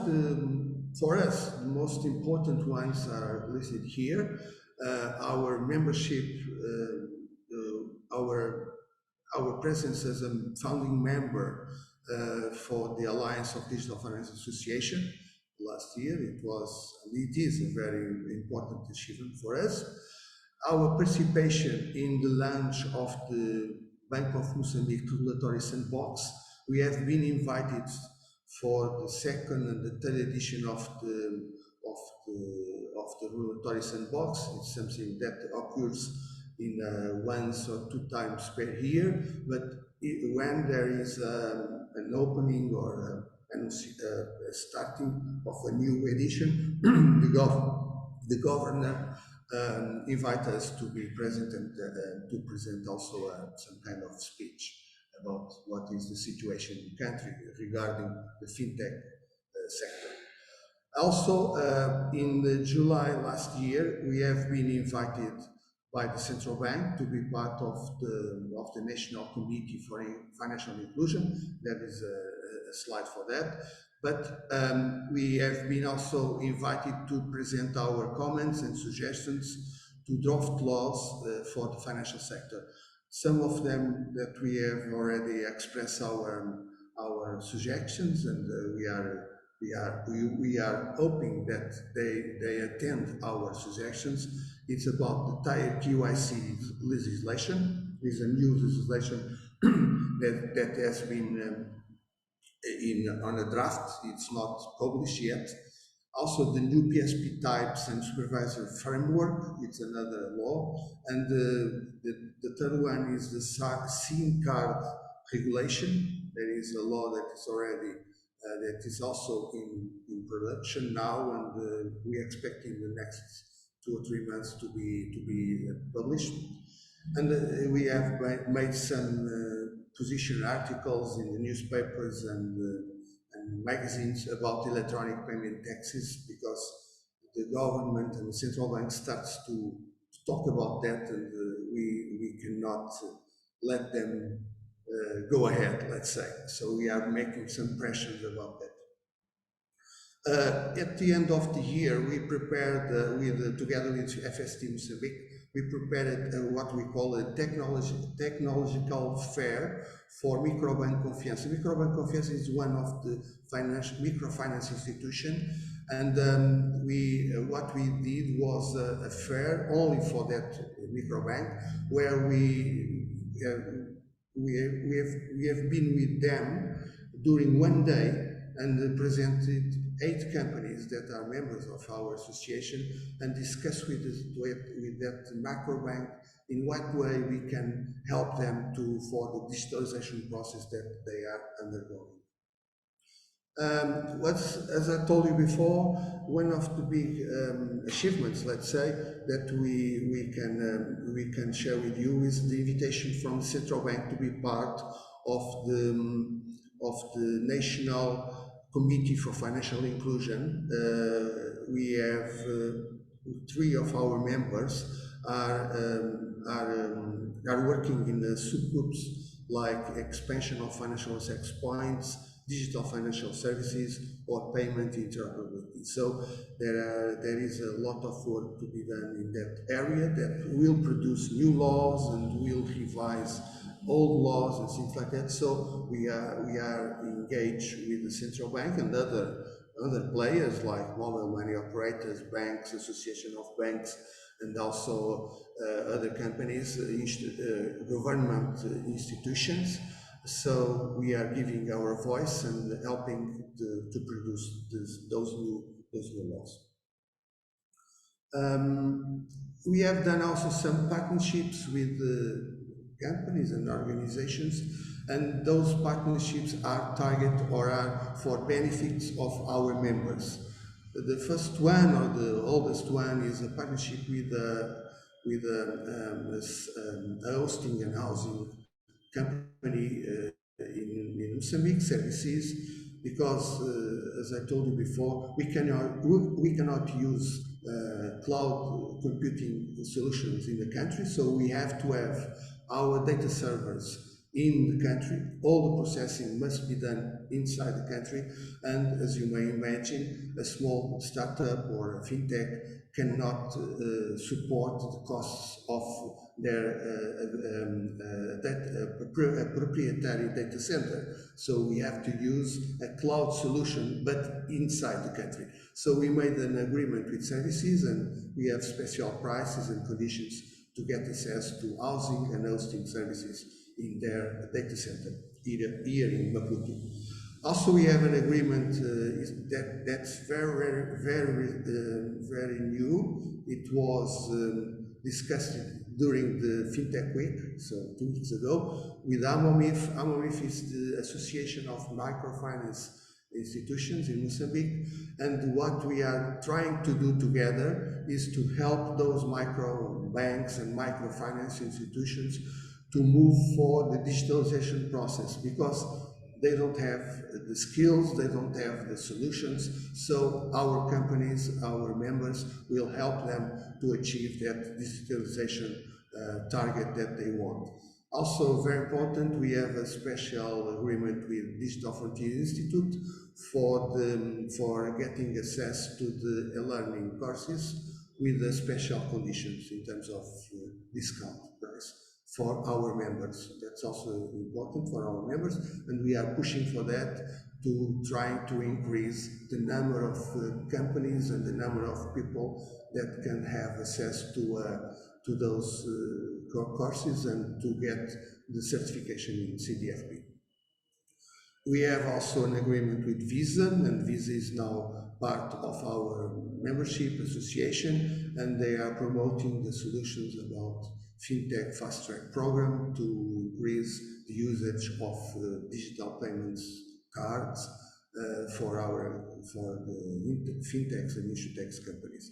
for us, the most important ones are listed here. Our membership, our presence as a founding member for the Alliance of Digital Finance Association last year. It is a very important achievement for us. Our participation in the launch of the Bank of Mozambique Regulatory Sandbox. We have been invited for the second and the third edition of the regulatory sandbox. It's something that occurs in once or 2 times per year, but when there is an opening or a starting of a new edition, the governor invite us to be present and to present also some kind of speech about what is the situation in the country regarding the fintech sector. Also, in July last year, we have been invited by the central bank to be part of the National Committee for Financial Inclusion. There is a slide for that. But we have been also invited to present our comments and suggestions to draft laws for the financial sector. Some of them that we have already expressed our suggestions, and we are hoping that they attend our suggestions. It's about the Tier KYC legislation. It's a new legislation that has been on a draft. It's not published yet. Also, the new PSP types and supervisor framework, it's another law. And the third one is the SIM card regulation. There is a law that is already, that is also in production now, and we expect in the next 2 or 3 months to be published. And we have made some position articles in the newspapers and magazines about electronic payment taxes, because the government and the central bank starts to talk about that, and we cannot let them go ahead, let's say. So we are making some pressures about that. At the end of the year, we prepared, together with FST Mozambique, we prepared what we call a technological fair for Microbank Confiança. Microbank Confiança is one of the microfinance institution, and what we did was a fair only for that microbank, where we have been with them during one day and presented 8 companies that are members of our association, and discuss with that macro bank in what way we can help them for the digitalization process that they are undergoing. As I told you before, one of the big achievements, let's say, that we can share with you is the invitation from the central bank to be part of the National Committee for Financial Inclusion. We have 3 of our members are working in the subgroups like expansion of financial access points, digital financial services, or payment interoperability. So there is a lot of work to be done in that area that will produce new laws and will revise old laws and things like that. So we are engaged with the central bank and other players like mobile money operators, banks, association of banks, and also other companies, government institutions. So we are giving our voice and helping to produce those new laws. We have done also some partnerships with companies and organizations, and those partnerships are targeted or are for benefits of our members. The first one, or the oldest one, is a partnership with a hosting and housing company in Mozambique, services, because as I told you before, we cannot use cloud computing solutions in the country, so we have to have our data servers in the country. All the processing must be done inside the country, and as you may imagine, a small startup or a fintech cannot support the costs of their proprietary data center. So we have to use a cloud solution, but inside the country. So we made an agreement with services, and we have special prices and conditions to get access to housing and hosting services in their data center here in Maputo. Also, we have an agreement that's very new. It was discussed during the Fintech Week, so 2 weeks ago, with AMOMIF. AMOMIF is the Association of Microfinance Institutions in Mozambique, and what we are trying to do together is to help those micro banks and microfinance institutions to move for the digitalization process, because they don't have the skills, they don't have the solutions. So our companies, our members, will help them to achieve that digitalization target that they want. Also, very important, we have a special agreement with Digital Frontier Institute for getting access to the e-learning courses with special conditions in terms of discount price for our members. That's also important for our members, and we are pushing for that, to try to increase the number of companies and the number of people that can have access to those courses and to get the certification in CDFP. We have also an agreement with Visa, and Visa is now part of our membership association, and they are promoting the solutions about FinTech Fast Track program to increase the usage of digital payments cards for the fintechs and insurtechs companies.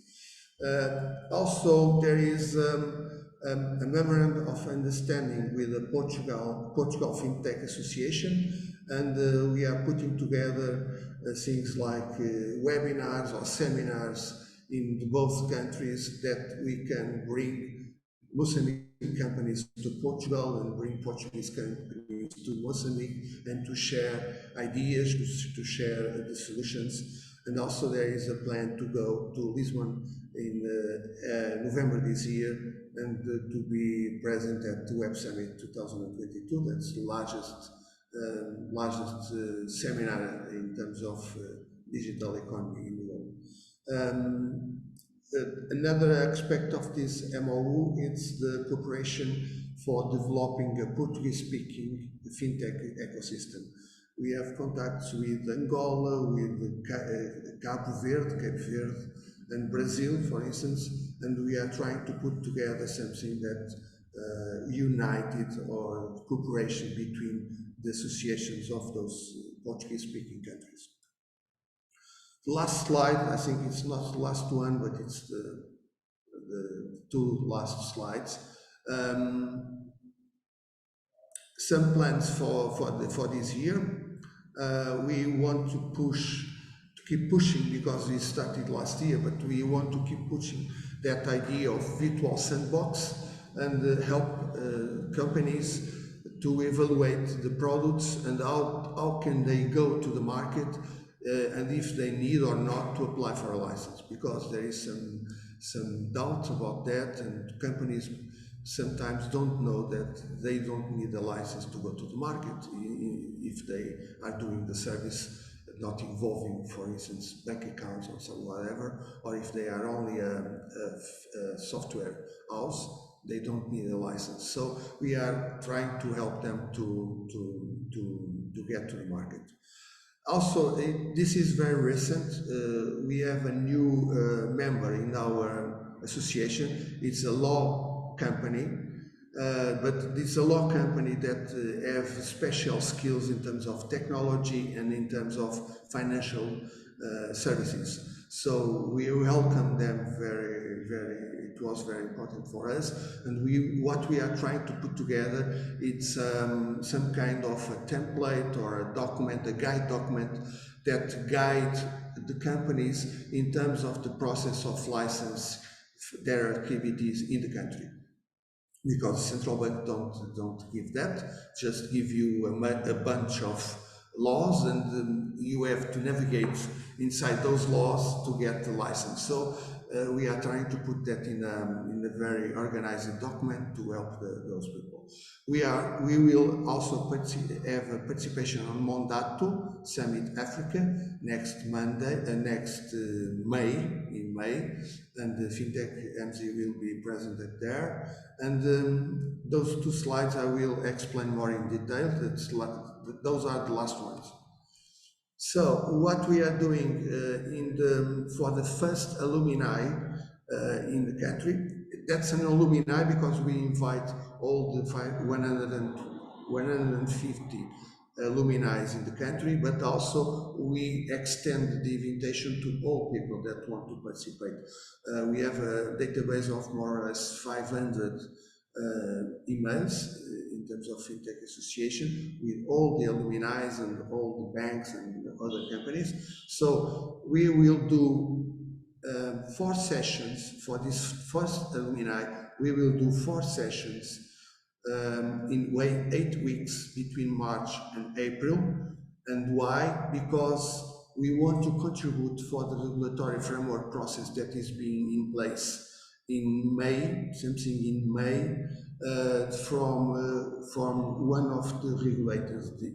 Also, there is a memorandum of understanding with the Portugal FinTech Association, and we are putting together things like webinars or seminars in both countries that we can bring Mozambique companies to Portugal and bring Portuguese companies to Mozambique, and to share ideas, to share the solutions. And also there is a plan to go to Lisbon in November this year, and to be present at the Web Summit 2022. That's the largest seminar in terms of digital economy in the world. Another aspect of this MOU is the cooperation for developing a Portuguese-speaking fintech ecosystem. We have contacts with Angola, with Cape Verde, and Brazil, for instance, and we are trying to put together something that united or cooperation between the associations of those Portuguese-speaking countries. The last slide, I think it's not the last one, but it's the two last slides. Some plans for this year. We want to keep pushing, because we started last year, but we want to keep pushing that idea of virtual sandbox and help companies to evaluate the products and how can they go to the market, and if they need or not to apply for a license, because there is some doubt about that, and companies sometimes don't know that they don't need a license to go to the market if they are doing the service not involving, for instance, bank accounts or some whatever, or if they are only a software house, they don't need a license. So we are trying to help them to get to the market. Also, this is very recent. We have a new member in our association. It's a law company, but it's a law company that have special skills in terms of technology and in terms of financial services. So we welcome them very, very. It was very important for us, and what we are trying to put together, it's some kind of a template or a document, a guide document that guide the companies in terms of the process of license their activities in the country. Because central bank don't give that, just give you a bunch of laws, and you have to navigate inside those laws to get the license. So we are trying to put that in a very organized document to help those people. We will also have a participation on Mondato Summit Africa next Monday, May, in May, and the Fintech.MZ will be present there. And those two slides I will explain more in detail. Those are the last ones. So what we are doing for the first alumni in the country, that's an alumni because we invite all the 150 alumni in the country, but also we extend the invitation to all people that want to participate. We have a database of more or less 500 emails in terms of FinTech Association with all the alumni and all the banks and other companies. So we will do 4 sessions for this first alumni. We will do 4 sessions in 8 weeks between March and April. And why? Because we want to contribute for the regulatory framework process that is being in place in May, from one of the regulators, the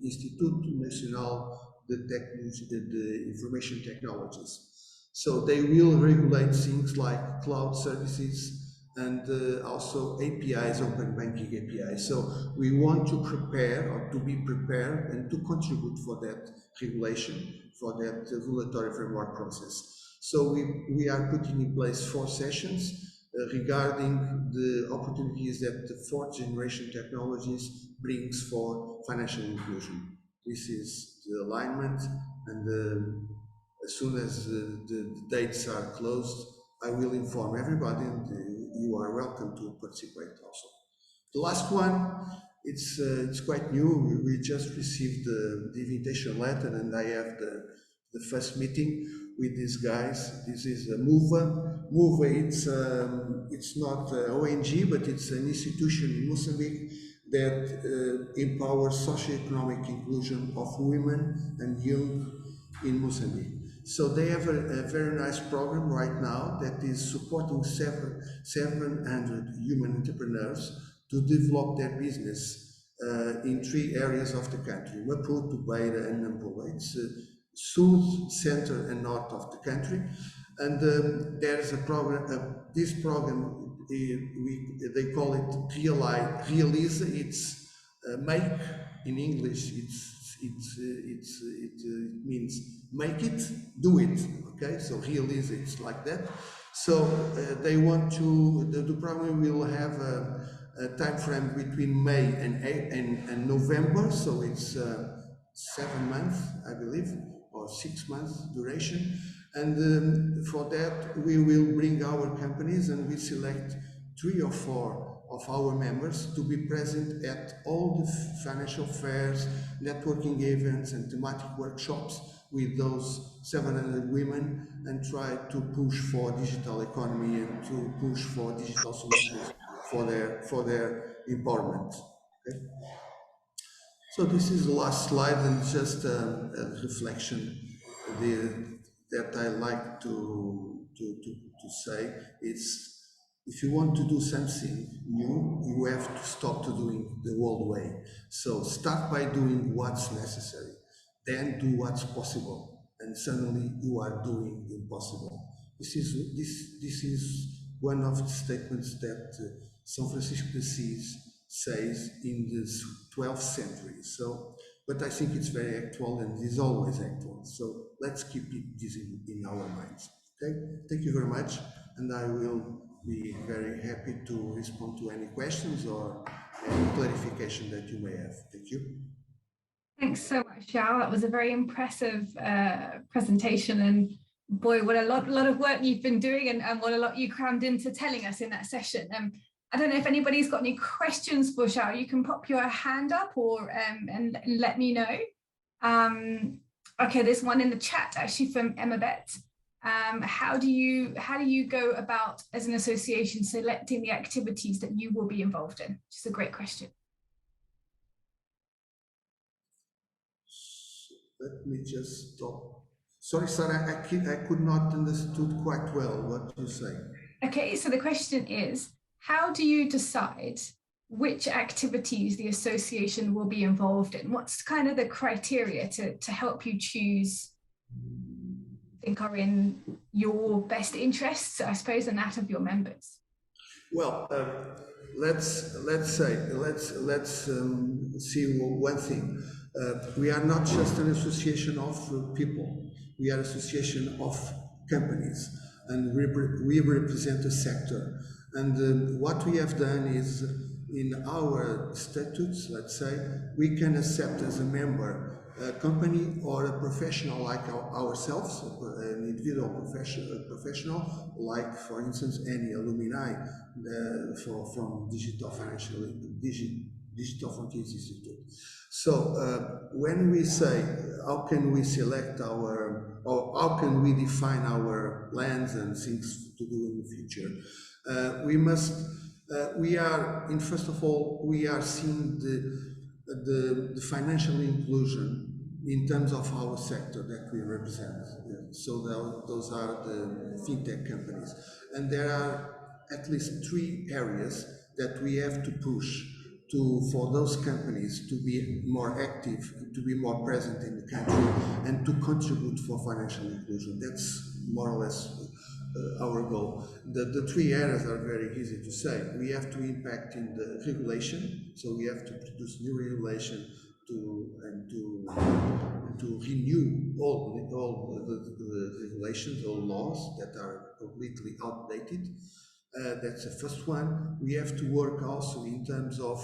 Instituto Nacional de Information Technologies. So they will regulate things like cloud services, and also APIs, open banking APIs. So we want to prepare or to be prepared and to contribute for that regulation, for that regulatory framework process. So we are putting in place 4 sessions regarding the opportunities that the 4th generation technologies brings for financial inclusion. This is the alignment, and as soon as the dates are closed, I will inform everybody, and you are welcome to participate also. The last one, it's quite new. We just received the invitation letter, and I have the first meeting with these guys. This is a MOVA. MOVA, it's not ONG, but it's an institution in Mozambique that empowers socioeconomic inclusion of women and young in Mozambique. So they have a very nice program right now that is supporting 700 human entrepreneurs to develop their business in 3 areas of the country: Maputo, Beira, and Nampula. It's south, center, and north of the country. And there's a program, this program, they call it Realize. It's make in English. It means make it, do it. Okay, so Realize, it's like that. So they want to. The program will have a time frame between May and November. So it's 7 months, I believe, or 6 months duration. And for that, we will bring our companies, and we select 3 or 4 of our members to be present at all the financial fairs, networking events, and thematic workshops with those 700 women, and try to push for digital economy and to push for digital solutions for their empowerment. Okay? So this is the last slide, and just a reflection that I like to say. It's, if you want to do something new, you have to stop to doing the old way. So start by doing what's necessary, then do what's possible, and suddenly you are doing the impossible. This is one of the statements that São Francisco de Assis says in the 12th century. So, but I think it's very actual and is always actual. So let's keep this in our minds. Okay, thank you very much, and I will be very happy to respond to any questions or any clarification that you may have. Thank you. Thanks so much, João. That was a very impressive presentation, and boy, what a lot of work you've been doing, and what a lot you crammed into telling us in that session. I don't know if anybody's got any questions for João. You can pop your hand up or and let me know. Okay, there's one in the chat actually from Emma Bet. How do you go about, as an association, selecting the activities that you will be involved in? Just a great question. Let me just stop. Sorry, sir, I could not understood quite well what you say. Okay, so the question is, how do you decide which activities the association will be involved in? What's kind of the criteria to help you choose, I think, are in your best interests, I suppose, and that of your members? Well, let's see one thing. We are not just an association of people. We are an association of companies, and we represent a sector. And what we have done is, in our statutes, let's say, we can accept as a member a company or a professional like ourselves, an individual professional, like, for instance, any alumni from Digital Frontiers Institute. So when we say, how can we select our, or how can we define our plans and things to do in the future? We are, first of all, we are seeing the financial inclusion in terms of our sector that we represent. So those are the fintech companies. And there are at least 3 areas that we have to push for those companies to be more active, to be more present in the country, and to contribute for financial inclusion. That's more or less our goal. The three areas are very easy to say. We have to impact in the regulation, so we have to produce new regulation to renew all the regulations, all laws that are completely outdated. That's the first one. We have to work also in terms of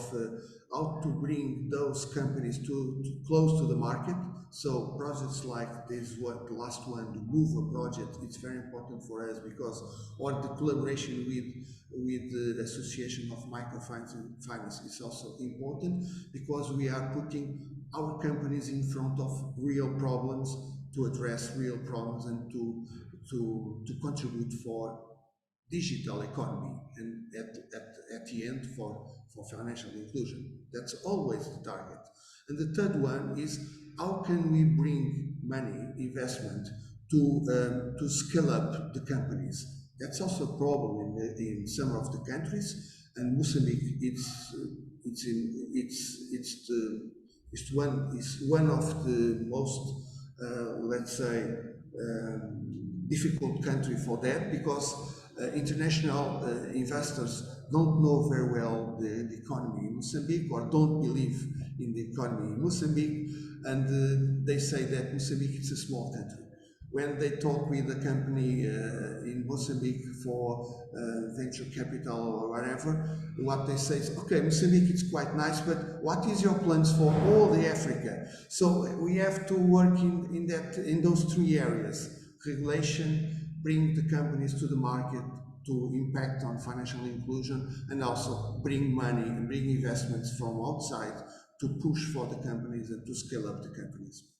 how to bring those companies to close to the market. So projects like this, the last one, the Move project, it's very important for us because, or the collaboration with the Association of Microfinance is also important because we are putting our companies in front of real problems to address real problems and to contribute for digital economy and at the end for financial inclusion. That's always the target. And the third one is how can we bring money, investment to scale up the companies? That's also a problem in some of the countries, and Mozambique it's one of the most let's say difficult country for that because international investors don't know very well the economy in Mozambique or don't believe in the economy in Mozambique, and they say that Mozambique is a small country. When they talk with a company in Mozambique for venture capital or whatever, what they say is, okay, Mozambique is quite nice, but what is your plans for all the Africa? So we have to work in those three areas: regulation, bring the companies to the market to impact on financial inclusion, and also bring money and bring investments from outside to push for the companies and to scale up the companies.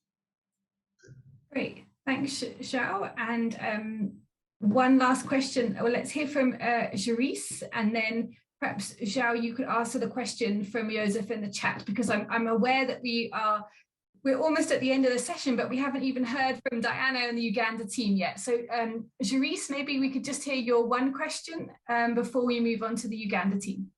Great. Thanks, Zhao. And one last question. Well, let's hear from Jerice, and then perhaps Zhao, you could answer the question from Joseph in the chat, because I'm aware that we're almost at the end of the session, but we haven't even heard from Diana and the Uganda team yet. So Jerice, maybe we could just hear your one question before we move on to the Uganda team.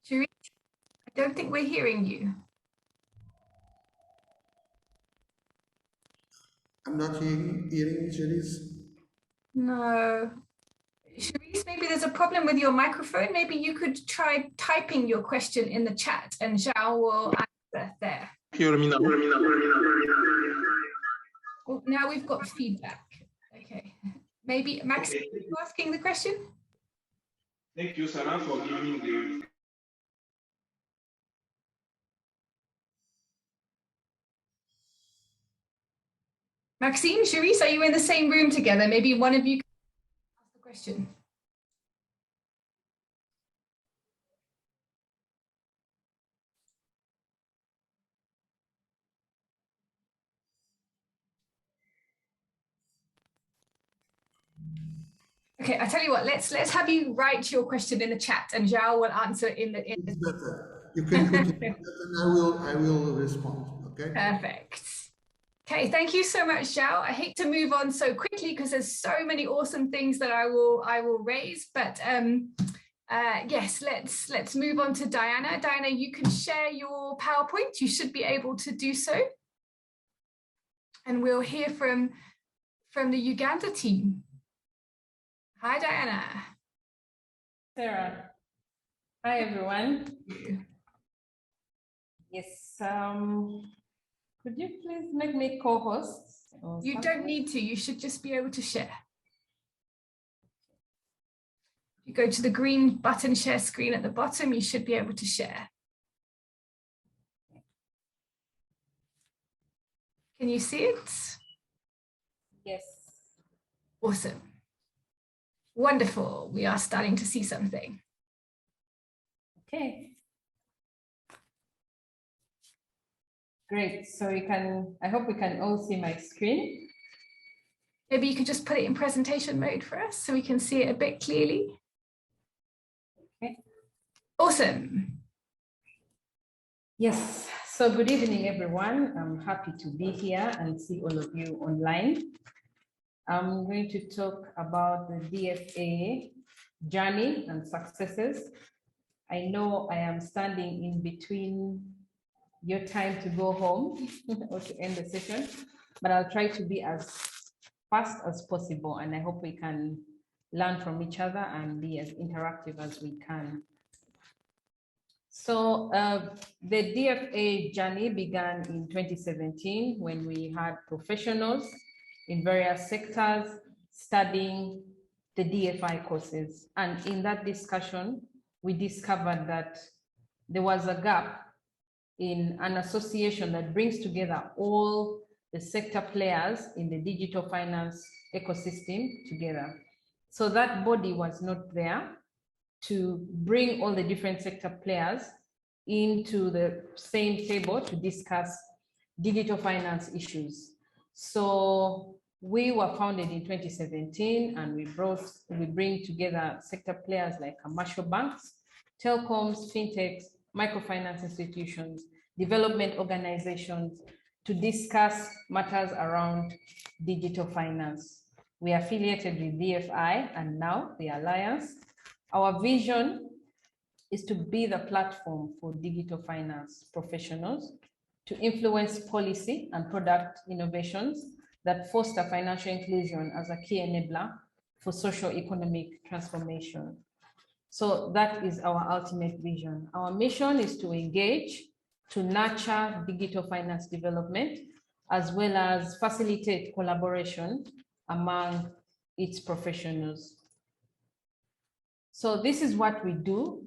Jerice, I don't think we're hearing you. I'm not hearing you, Jerice. No. Jerice, maybe there's a problem with your microphone. Maybe you could try typing your question in the chat and Zhao will answer there. Hear me now. Well, now we've got feedback. Okay. Maybe Max, okay. You asking the question? Thank you, Sarah, for giving the... Maxime, Jerice, are you in the same room together? Maybe one of you can ask the question. Okay, I tell you what, let's have you write your question in the chat and Zhao will answer in the It's better. You can put it and I will respond. Okay. Perfect. Okay, thank you so much, Zhao. I hate to move on so quickly because there's so many awesome things that I will raise, but yes, let's move on to Diana. Diana, you can share your PowerPoint. You should be able to do so. And we'll hear from the Uganda team. Hi, Diana. Sarah. Hi, everyone. Yes. Could you please make me co-host? You don't need to. You should just be able to share. You go to the green button, share screen at the bottom, you should be able to share. Can you see it? Yes. Awesome. Wonderful. We are starting to see something. Okay. Great. So I hope we can all see my screen. Maybe you could just put it in presentation mode for us so we can see it a bit clearly. Okay. Awesome. Yes. So good evening, everyone. I'm happy to be here and see all of you online. I'm going to talk about the DFA journey and successes. I know I am standing in between your time to go home or to end the session, but I'll try to be as fast as possible, and I hope we can learn from each other and be as interactive as we can. So the DFA journey began in 2017 when we had professionals in various sectors studying the DFI courses. And in that discussion, we discovered that there was a gap in an association that brings together all the sector players in the digital finance ecosystem together. So that body was not there to bring all the different sector players into the same table to discuss digital finance issues. So we were founded in 2017, and we bring together sector players like commercial banks, telecoms, fintechs, microfinance institutions, development organizations to discuss matters around digital finance. We are affiliated with DFI and now the Alliance. Our vision is to be the platform for digital finance professionals to influence policy and product innovations that foster financial inclusion as a key enabler for socio-economic transformation. So that is our ultimate vision. Our mission is to engage, to nurture digital finance development, as well as facilitate collaboration among its professionals. So this is what we do.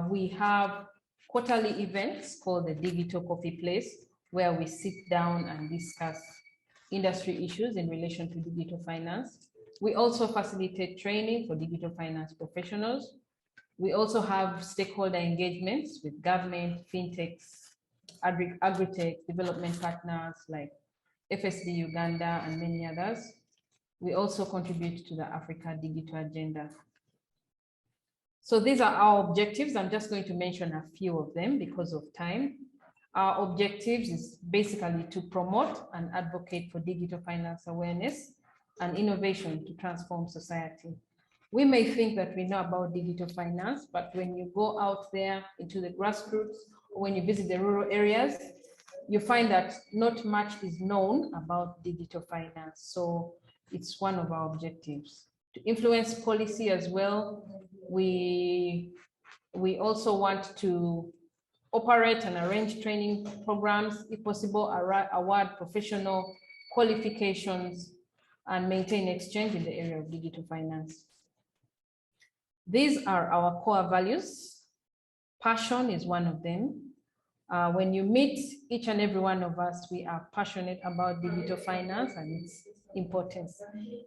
We have quarterly events called the Digital Coffee Place, where we sit down and discuss industry issues in relation to digital finance. We also facilitate training for digital finance professionals. We also have stakeholder engagements with government, fintechs, agri-tech, development partners like FSD Uganda and many others. We also contribute to the Africa Digital Agenda. So these are our objectives. I'm just going to mention a few of them because of time. Our objectives is basically to promote and advocate for digital finance awareness and innovation to transform society. We may think that we know about digital finance, but when you go out there into the grassroots, or when you visit the rural areas, you find that not much is known about digital finance. So it's one of our objectives. To influence policy as well, we also want to operate and arrange training programs, if possible, award professional qualifications, and maintain exchange in the area of digital finance. These are our core values. Passion is one of them. When you meet each and every one of us, we are passionate about digital finance and its importance.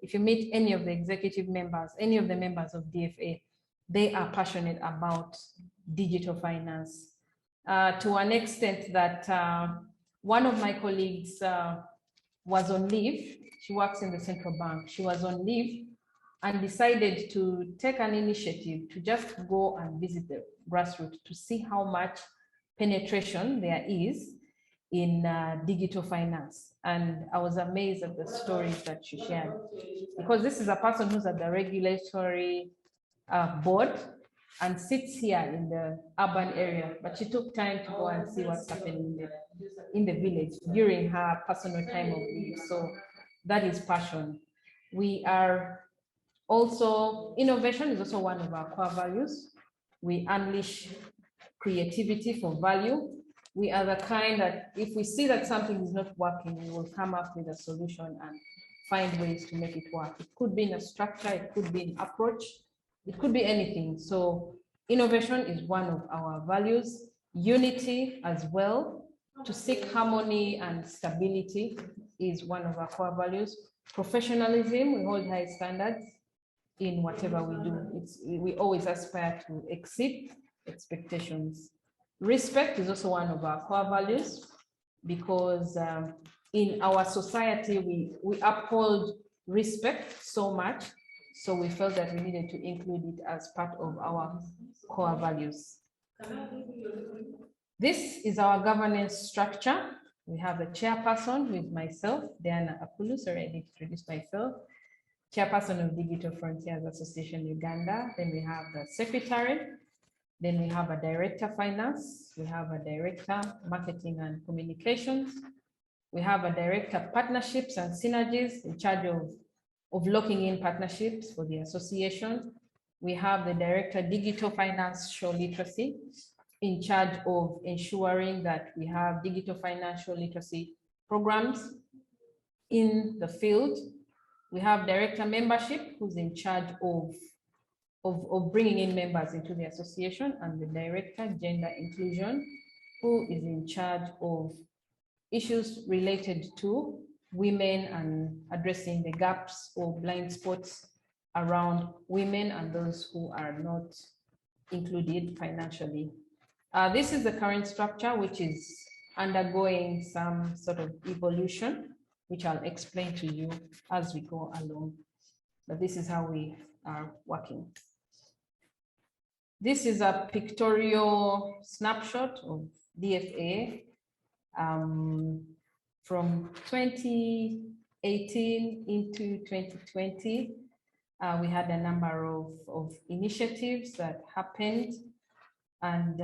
If you meet any of the executive members, any of the members of DFA, they are passionate about digital finance. To an extent that one of my colleagues was on leave. She works in the central bank. She was on leave and decided to take an initiative to just go and visit the grassroots to see how much penetration there is in digital finance. And I was amazed at the stories that she shared, because this is a person who's at the regulatory board and sits here in the urban area, but she took time to go and see what's happening in the village during her personal time of leave. So that is passion. We are also, innovation is also one of our core values. We unleash creativity for value. We are the kind that if we see that something is not working, we will come up with a solution and find ways to make it work. It could be in a structure, it could be an approach, it could be anything. So innovation is one of our values. Unity as well, to seek harmony and stability is one of our core values. Professionalism, we hold high standards in whatever we do. We always aspire to exceed expectations. Respect is also one of our core values, because in our society, we uphold respect so much. So we felt that we needed to include it as part of our core values. This is our governance structure. We have the chairperson with myself, Diana Apulu. Sorry, I didn't introduce myself. chairperson of Digital Frontiers Association Uganda. Then we have the secretary. Then we have a director finance. We have a director marketing and communications. We have a director partnerships and synergies in charge of locking in partnerships for the association. We have the director digital financial literacy in charge of ensuring that we have digital financial literacy programs in the field. We have director membership, who's in charge of bringing in members into the association, and the director gender inclusion, who is in charge of issues related to women and addressing the gaps or blind spots around women and those who are not included financially. This is the current structure, which is undergoing some sort of evolution, which I'll explain to you as we go along. But this is how we are working. This is a pictorial snapshot of DFA from 2018 into 2020. We had a number of initiatives that happened, and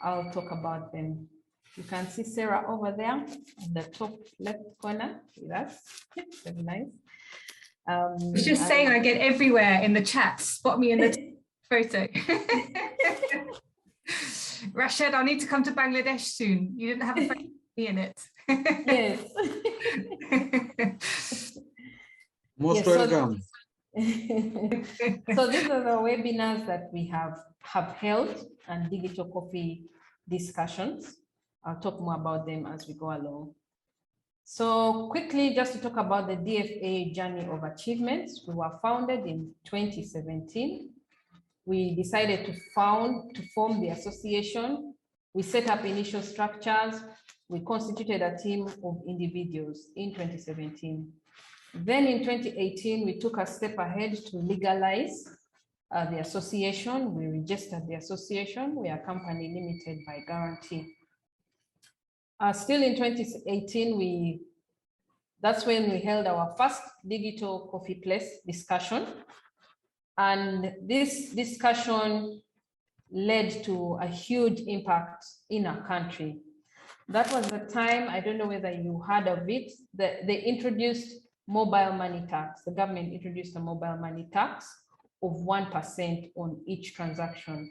I'll talk about them. You can see Sarah over there in the top left corner with us. Very nice. I was just saying, I get everywhere in the chat. Spot me in the photo. Rashid, I need to come to Bangladesh soon. You didn't have a photo of me in it. Yes. Most welcome. So these are the webinars that we have held and digital coffee discussions. I'll talk more about them as we go along. So quickly, just to talk about the DFA journey of achievements. We were founded in 2017. We decided to form the association. We set up initial structures. We constituted a team of individuals in 2017. Then in 2018, we took a step ahead to legalize the association. We registered the association. We are company limited by guarantee. Still in 2018, that's when we held our first digital coffee place discussion. And this discussion led to a huge impact in our country. That was the time, I don't know whether you heard of it, they introduced mobile money tax. The government introduced a mobile money tax of 1% on each transaction.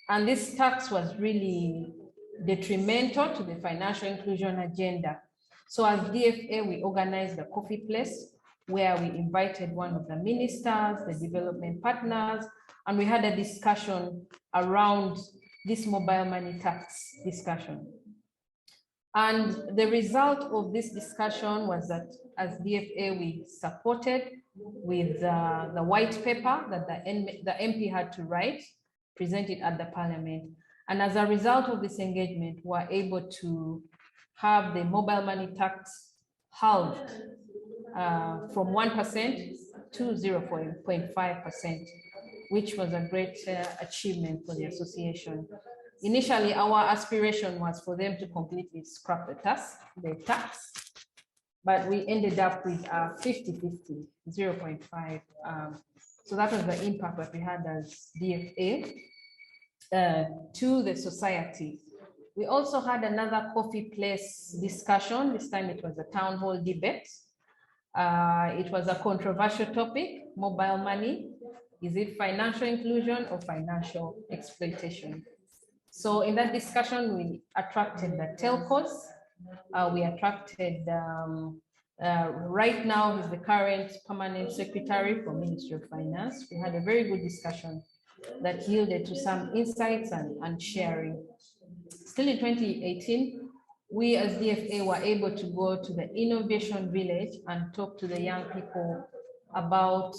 And this tax was really detrimental to the financial inclusion agenda. So as DFA, we organized a coffee place where we invited one of the ministers, the development partners, and we had a discussion around this mobile money tax discussion. And the result of this discussion was that as DFA, we supported with the white paper that the MP had to write, present it at the parliament. And as a result of this engagement, we're able to have the mobile money tax halved from 1% to 0.5%, which was a great achievement for the association. Initially, our aspiration was for them to completely scrap the tax, but we ended up with 50-50, 0.5. So that was the impact that we had as DFA to the society. We also had another coffee place discussion. This time it was a town hall debate. It was a controversial topic, mobile money. Is it financial inclusion or financial exploitation? So in that discussion, we attracted the telcos. We attracted, right now, he's the current permanent secretary for Ministry of Finance. We had a very good discussion that yielded to some insights and sharing. Still in 2018, we as DFA were able to go to the Innovation Village and talk to the young people about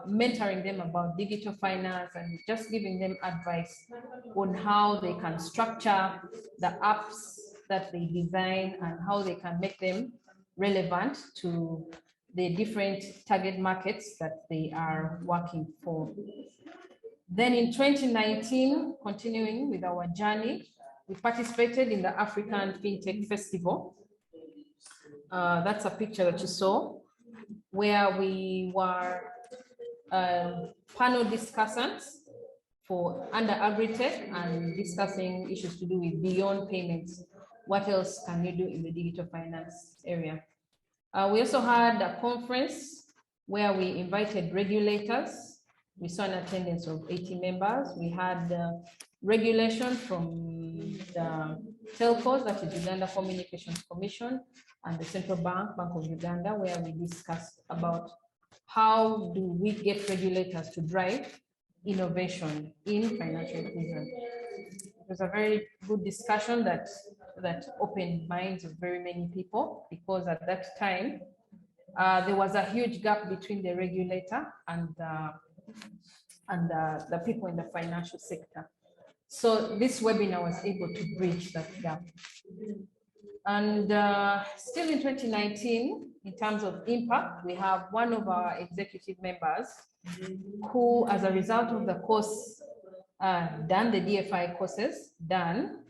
mentoring them about digital finance and just giving them advice on how they can structure the apps that they design and how they can make them relevant to the different target markets that they are working for. Then in 2019, continuing with our journey, we participated in the African Fintech Festival. That's a picture that you saw. where we were panel discussants for under agri-tech and discussing issues to do with beyond payments. What else can you do in the digital finance area? We also had a conference where we invited regulators. We saw an attendance of 80 members. We had regulation from the telcos, that is Uganda Communications Commission, and the Central Bank, Bank of Uganda, where we discussed about how do we get regulators to drive innovation in financial inclusion. It was a very good discussion that opened minds of very many people, because at that time, there was a huge gap between the regulator and the people in the financial sector. So this webinar was able to bridge that gap. And still in 2019, in terms of impact, we have one of our executive members who, as a result of the course done, the DFI courses done,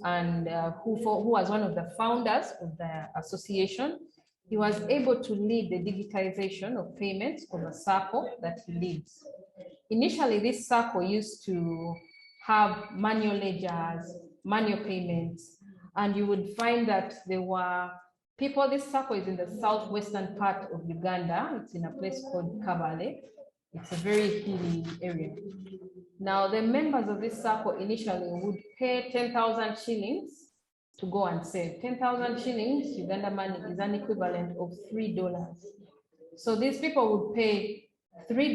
and who was one of the founders of the association, he was able to lead the digitization of payments of a circle that he leads. Initially, this circle used to have manual ledgers, manual payments, and you would find that there were people. This circle is in the southwestern part of Uganda. It's in a place called Kabale. It's a very hilly area. Now, the members of this circle initially would pay 10,000 shillings to go and save. 10,000 shillings, Uganda money, is an equivalent of $3. So these people would pay $3,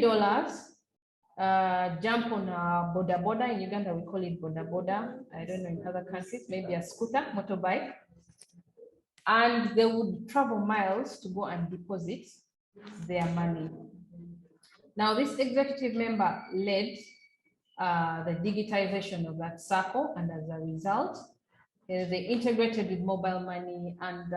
jump on a boda boda. In Uganda, we call it boda boda. I don't know in other countries, maybe a scooter, motorbike. And they would travel miles to go and deposit their money. Now, this executive member led the digitization of that circle, and as a result, they integrated with mobile money, and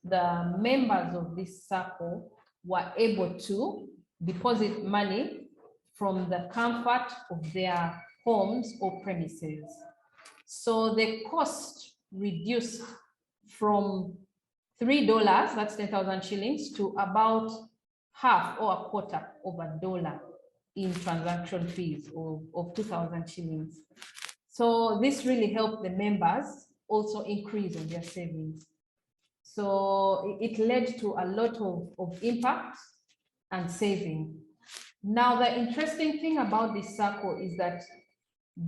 the members of this circle were able to deposit money from the comfort of their homes or premises. So the cost reduced from $3, that's 10,000 shillings, to about half or a quarter of $1 in transaction fees of 2,000 shillings. So this really helped the members also increase on their savings. So it led to a lot of impact and saving. Now, the interesting thing about this circle is that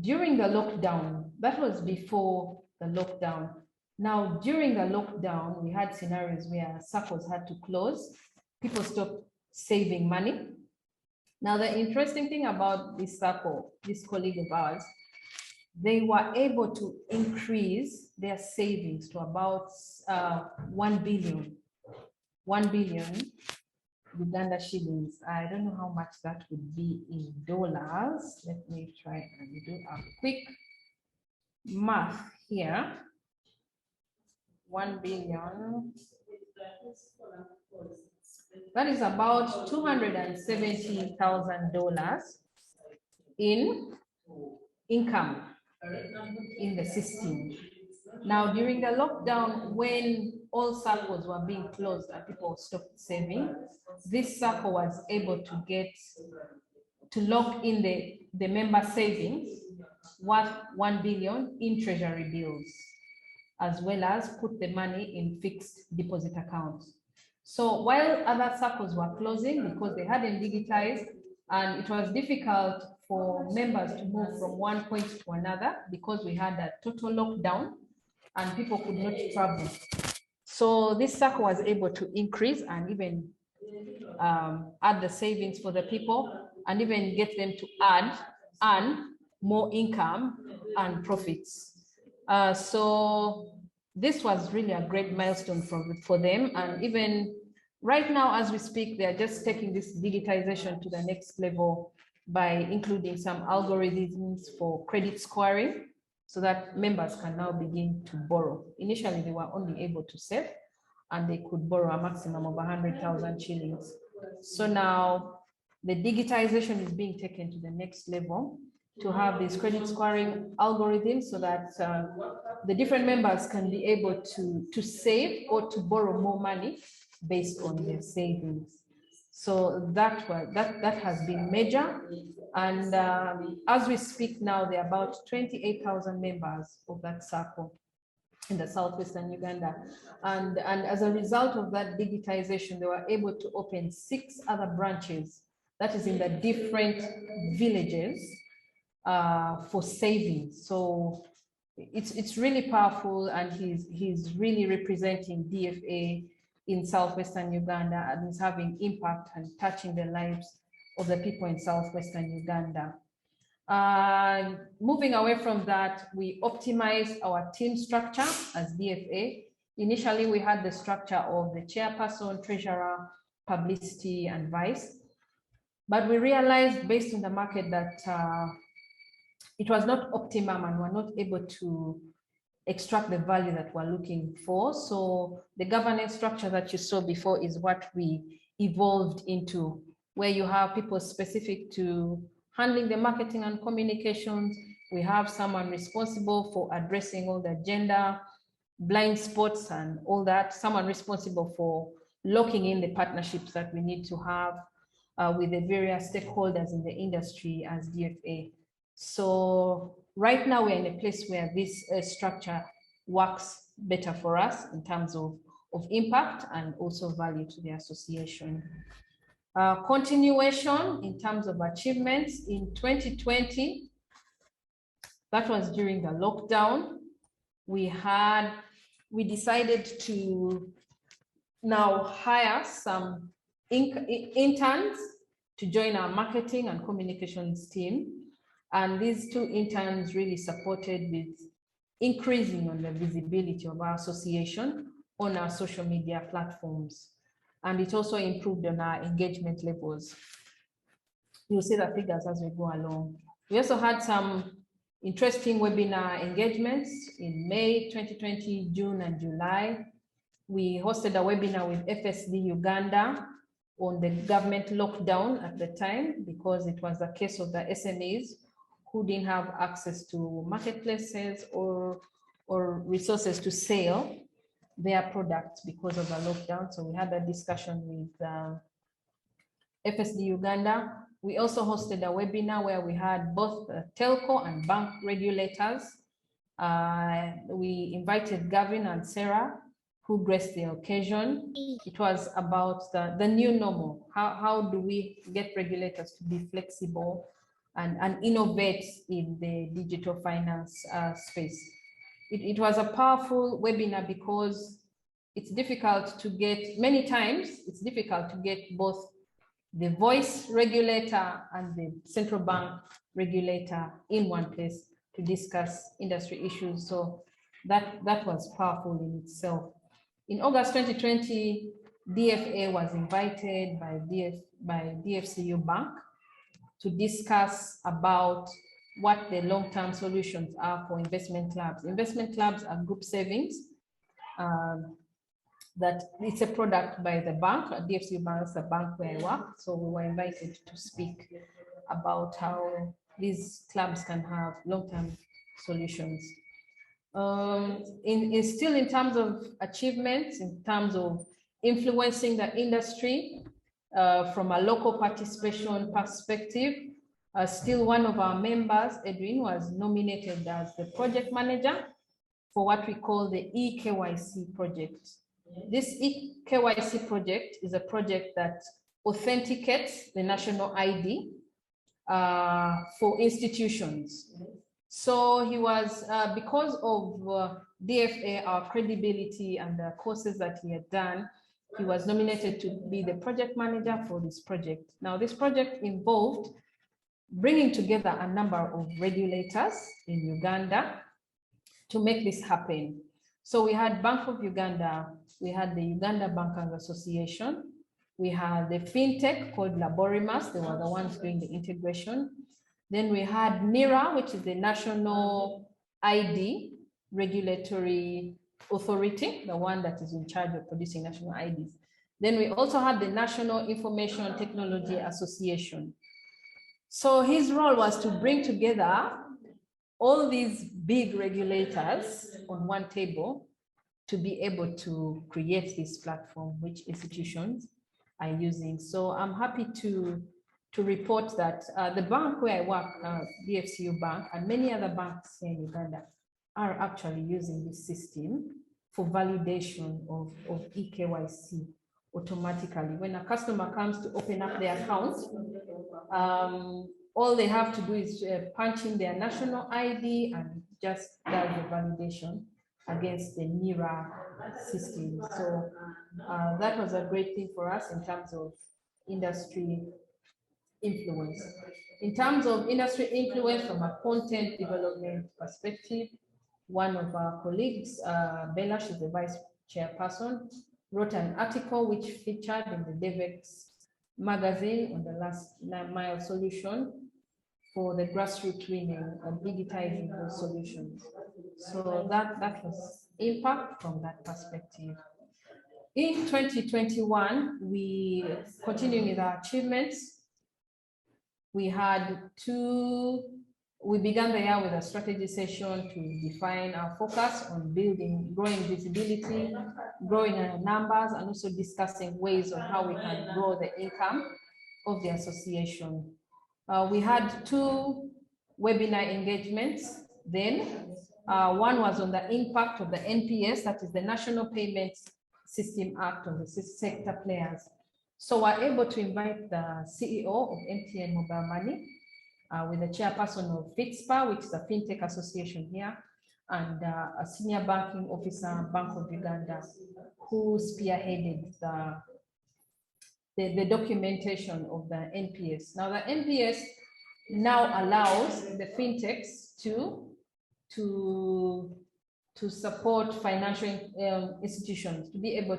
during the lockdown, that was before the lockdown. Now, during the lockdown, we had scenarios where circles had to close. People stopped saving money. Now, the interesting thing about this circle, this colleague of ours, they were able to increase their savings to about 1 billion Uganda shillings. I don't know how much that would be in dollars. Let me try and do a quick math here. 1 billion. That is about $270,000 in income in the system. Now, during the lockdown, when all circles were being closed and people stopped saving, this circle was able to lock in the member savings worth 1 billion in treasury bills, as well as put the money in fixed deposit accounts. So while other circles were closing because they hadn't digitized, and it was difficult for members to move from one point to another because we had a total lockdown and people could not travel. So this circle was able to increase and even add the savings for the people and even get them to earn more income and profits. So this was really a great milestone for them. And even right now, as we speak, they're just taking this digitization to the next level by including some algorithms for credit scoring so that members can now begin to borrow. Initially, they were only able to save and they could borrow a maximum of 100,000 shillings. So now the digitization is being taken to the next level to have these credit scoring algorithms so that the different members can be able to save or to borrow more money based on their savings. So that has been major. And as we speak now, there are about 28,000 members of that circle in the southwestern Uganda. And as a result of that digitization, they were able to open 6 other branches, that is in the different villages, for savings. So it's really powerful, and he's really representing DFA in southwestern Uganda, and is having impact and touching the lives of the people in southwestern Uganda. Moving away from that, we optimized our team structure as DFA. Initially, we had the structure of the chairperson, treasurer, publicity, and vice. But we realized based on the market that it was not optimum, and we're not able to extract the value that we're looking for. So the governance structure that you saw before is what we evolved into, where you have people specific to handling the marketing and communications. We have someone responsible for addressing all the gender blind spots and all that, someone responsible for locking in the partnerships that we need to have with the various stakeholders in the industry as DFA. So right now we're in a place where this structure works better for us in terms of impact and also value to the association. Continuation in terms of achievements in 2020, that was during the lockdown. We decided to now hire some interns to join our marketing and communications team. And these 2 interns really supported with increasing on the visibility of our association on our social media platforms. And it also improved on our engagement levels. You'll see the figures as we go along. We also had some interesting webinar engagements in May 2020, June and July. We hosted a webinar with FSD Uganda on the government lockdown at the time, because it was a case of the SMEs who didn't have access to marketplaces or resources to sell their products because of the lockdown. So we had a discussion with FSD Uganda. We also hosted a webinar where we had both telco and bank regulators. We invited Gavin and Sarah, who graced the occasion. It was about the new normal. How do we get regulators to be flexible and innovate in the digital finance space? It was a powerful webinar because it's difficult to get, many times, it's difficult to get both the voice regulator and the central bank regulator in one place to discuss industry issues. So that was powerful in itself. In August 2020, DFA was invited by DFCU Bank to discuss about what the long-term solutions are for investment clubs. Investment clubs are group savings. That it's a product by the bank. DFCU Bank is the bank where I work. So we were invited to speak about how these clubs can have long-term solutions. Still in terms of achievements, in terms of influencing the industry from a local participation perspective, still one of our members, Edwin, was nominated as the project manager for what we call the eKYC project. This eKYC project is a project that authenticates the national ID for institutions. So he was, because of DFA, our credibility and the courses that he had done, he was nominated to be the project manager for this project. Now, this project involved bringing together a number of regulators in Uganda to make this happen. So we had Bank of Uganda, we had the Uganda Bankers Association, we had the fintech called Laborimas, they were the ones doing the integration. Then we had NIRA, which is the National ID Regulatory Authority, the one that is in charge of producing national IDs. Then we also had the National Information Technology Association. So his role was to bring together all these big regulators on one table to be able to create this platform, which institutions are using. So I'm happy to report that the bank where I work, DFCU Bank, and many other banks here in Uganda are actually using this system for validation of eKYC automatically. When a customer comes to open up their account, all they have to do is punch in their national ID and just does the validation against the NIRA system. So that was a great thing for us in terms of industry influence. In terms of industry influence from a content development perspective, one of our colleagues, Bella, she's the vice chairperson, wrote an article which featured in the DFX magazine on the last mile solution for the grassroots women and digitizing those solutions. So that was impact from that perspective. In 2021, we continuing with our achievements. We began the year with a strategy session to define our focus on building, growing visibility, growing our numbers, and also discussing ways of how we can grow the income of the association. We had 2 webinar engagements then. One was on the impact of the NPS, that is the National Payments System Act on the sector players. So we're able to invite the CEO of MTN Mobile Money, with the chairperson of FITSPA, which is a fintech association here, and a senior banking officer, Bank of Uganda, who spearheaded the documentation of the NPS. Now the NPS now allows the fintechs to support financial institutions to be able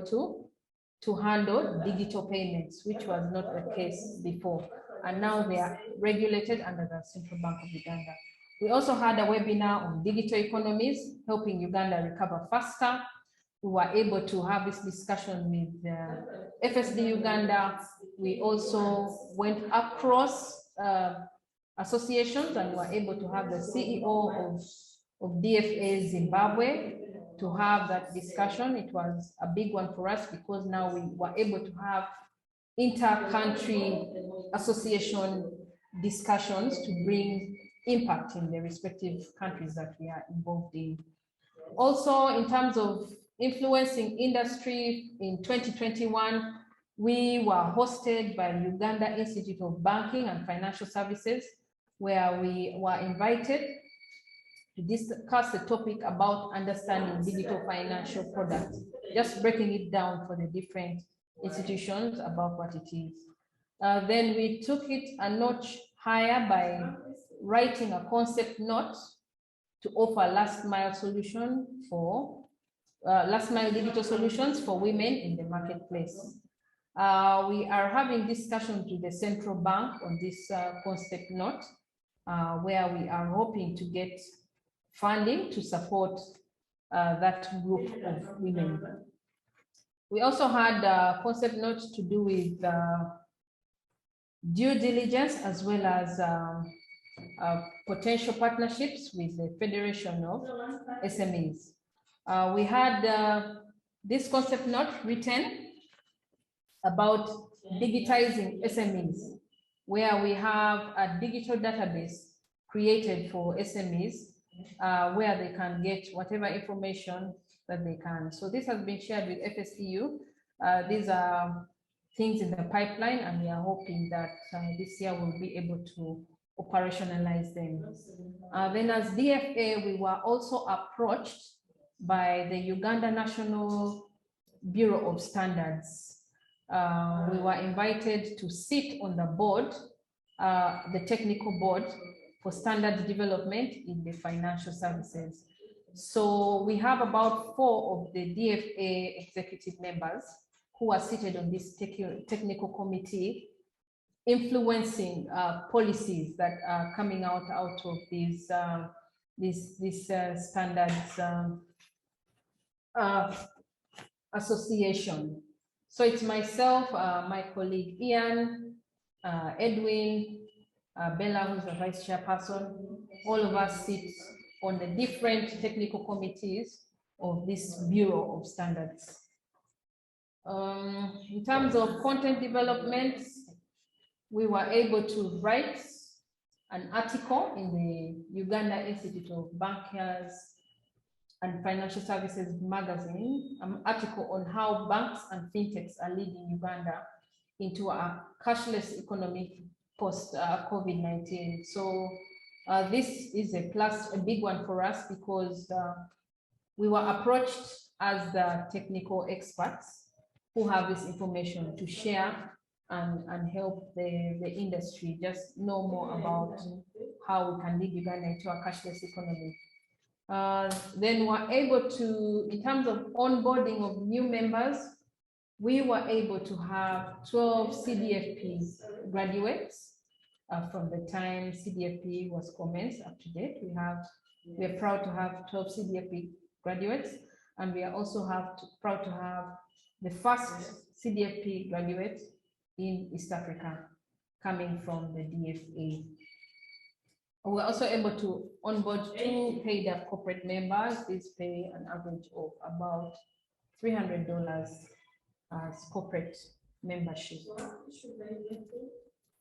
to handle digital payments, which was not the case before. And now they are regulated under the Central Bank of Uganda. We also had a webinar on digital economies, helping Uganda recover faster. We were able to have this discussion with FSD Uganda. We also went across associations and were able to have the CEO of DFA Zimbabwe to have that discussion. It was a big one for us because now we were able to have inter-country association discussions to bring impact in the respective countries that we are involved in. Also, in terms of influencing industry in 2021, we were hosted by Uganda Institute of Banking and Financial Services, where we were invited to discuss the topic about understanding digital financial products, just breaking it down for the different institutions about what it is. Then we took it a notch higher by writing a concept note to offer last mile digital solutions for women in the marketplace. We are having discussions with the central bank on this concept note, where we are hoping to get funding to support that group of women. We also had a concept note to do with due diligence, as well as potential partnerships with the Federation of SMEs. We had this concept note written about digitizing SMEs, where we have a digital database created for SMEs, where they can get whatever information that they can. So this has been shared with FSCU. These are things in the pipeline, and we are hoping that this year we'll be able to operationalize them. Then as DFA, we were also approached by the Uganda National Bureau of Standards. We were invited to sit on the board, the technical board for standards development in the financial services. So we have about 4 of the DFA executive members who are seated on this technical committee, influencing policies that are coming out of these standards association. So it's myself, my colleague Ian, Edwin, Bella, who's the vice chairperson. All of us sit on the different technical committees of this Bureau of Standards. In terms of content development, we were able to write an article in the Uganda Institute of Bankers and Financial Services magazine, an article on how banks and fintechs are leading Uganda into a cashless economy post COVID-19. So this is a big one for us, because we were approached as the technical experts who have this information to share and help the industry just know more about how we can lead Uganda into a cashless economy. Then we're able to, in terms of onboarding of new members, we were able to have 12 CDFP graduates from the time CDFP was commenced up to date. We are proud to have 12 CDFP graduates, and we are also proud to have the first CDFP graduate in East Africa coming from the DFA. We're also able to onboard 2 paid-up corporate members. These pay an average of about $300 as corporate membership.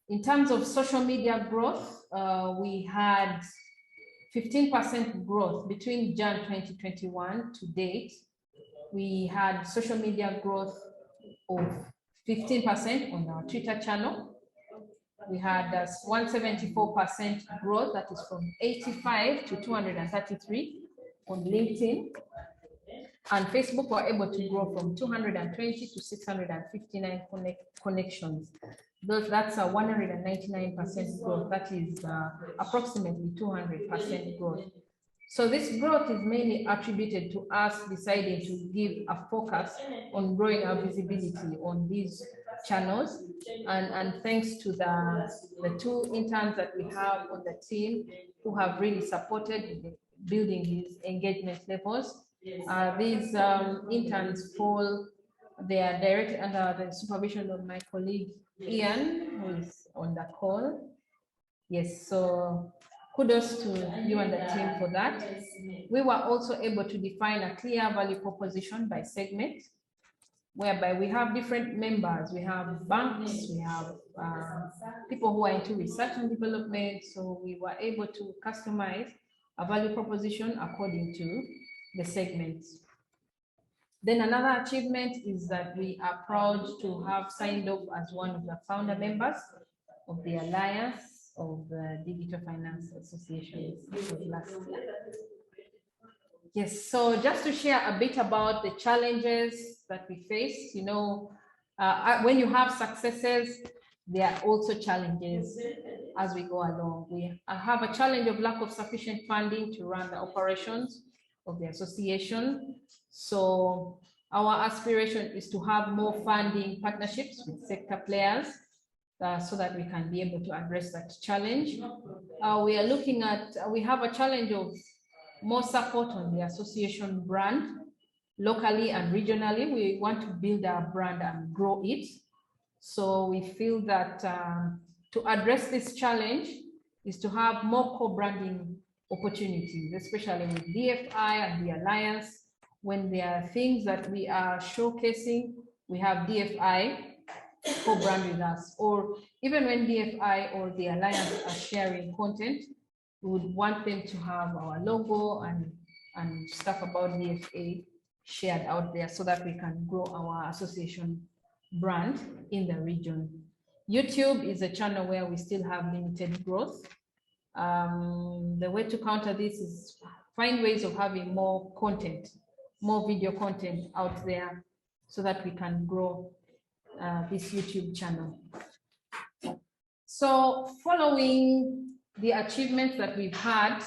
In terms of social media growth, we had 15% growth between Jan 2021 to date. We had social media growth of 15% on our Twitter channel. We had 174% growth, that is from 85 to 233 on LinkedIn. And Facebook were able to grow from 220 to 659 connections. That's a 199% growth. That is approximately 200% growth. So this growth is mainly attributed to us deciding to give a focus on growing our visibility on these channels. And thanks to the 2 interns that we have on the team who have really supported building these engagement levels. These interns they are directly under the supervision of my colleague Ian, who is on the call. Yes, so kudos to you and the team for that. We were also able to define a clear value proposition by segment, whereby we have different members. We have banks, we have people who are into research and development. So we were able to customize a value proposition according to the segments. Then another achievement is that we are proud to have signed up as one of the founder members of the Alliance of the Digital Finance Associations. This was last year. Yes, so just to share a bit about the challenges that we face, you know, when you have successes, there are also challenges as we go along. We have a challenge of lack of sufficient funding to run the operations of the association. So our aspiration is to have more funding partnerships with sector players so that we can be able to address that challenge. We are looking at, we have a challenge of more support on the association brand locally and regionally. We want to build our brand and grow it. So we feel that to address this challenge is to have more co-branding opportunities, especially with DFI and the Alliance. When there are things that we are showcasing, we have DFI co-brand with us, or even when DFI or the Alliance are sharing content, we would want them to have our logo and stuff about DFA shared out there so that we can grow our association brand in the region. YouTube is a channel where we still have limited growth. The way to counter this is find ways of having more content, more video content out there so that we can grow this YouTube channel. So following the achievements that we've had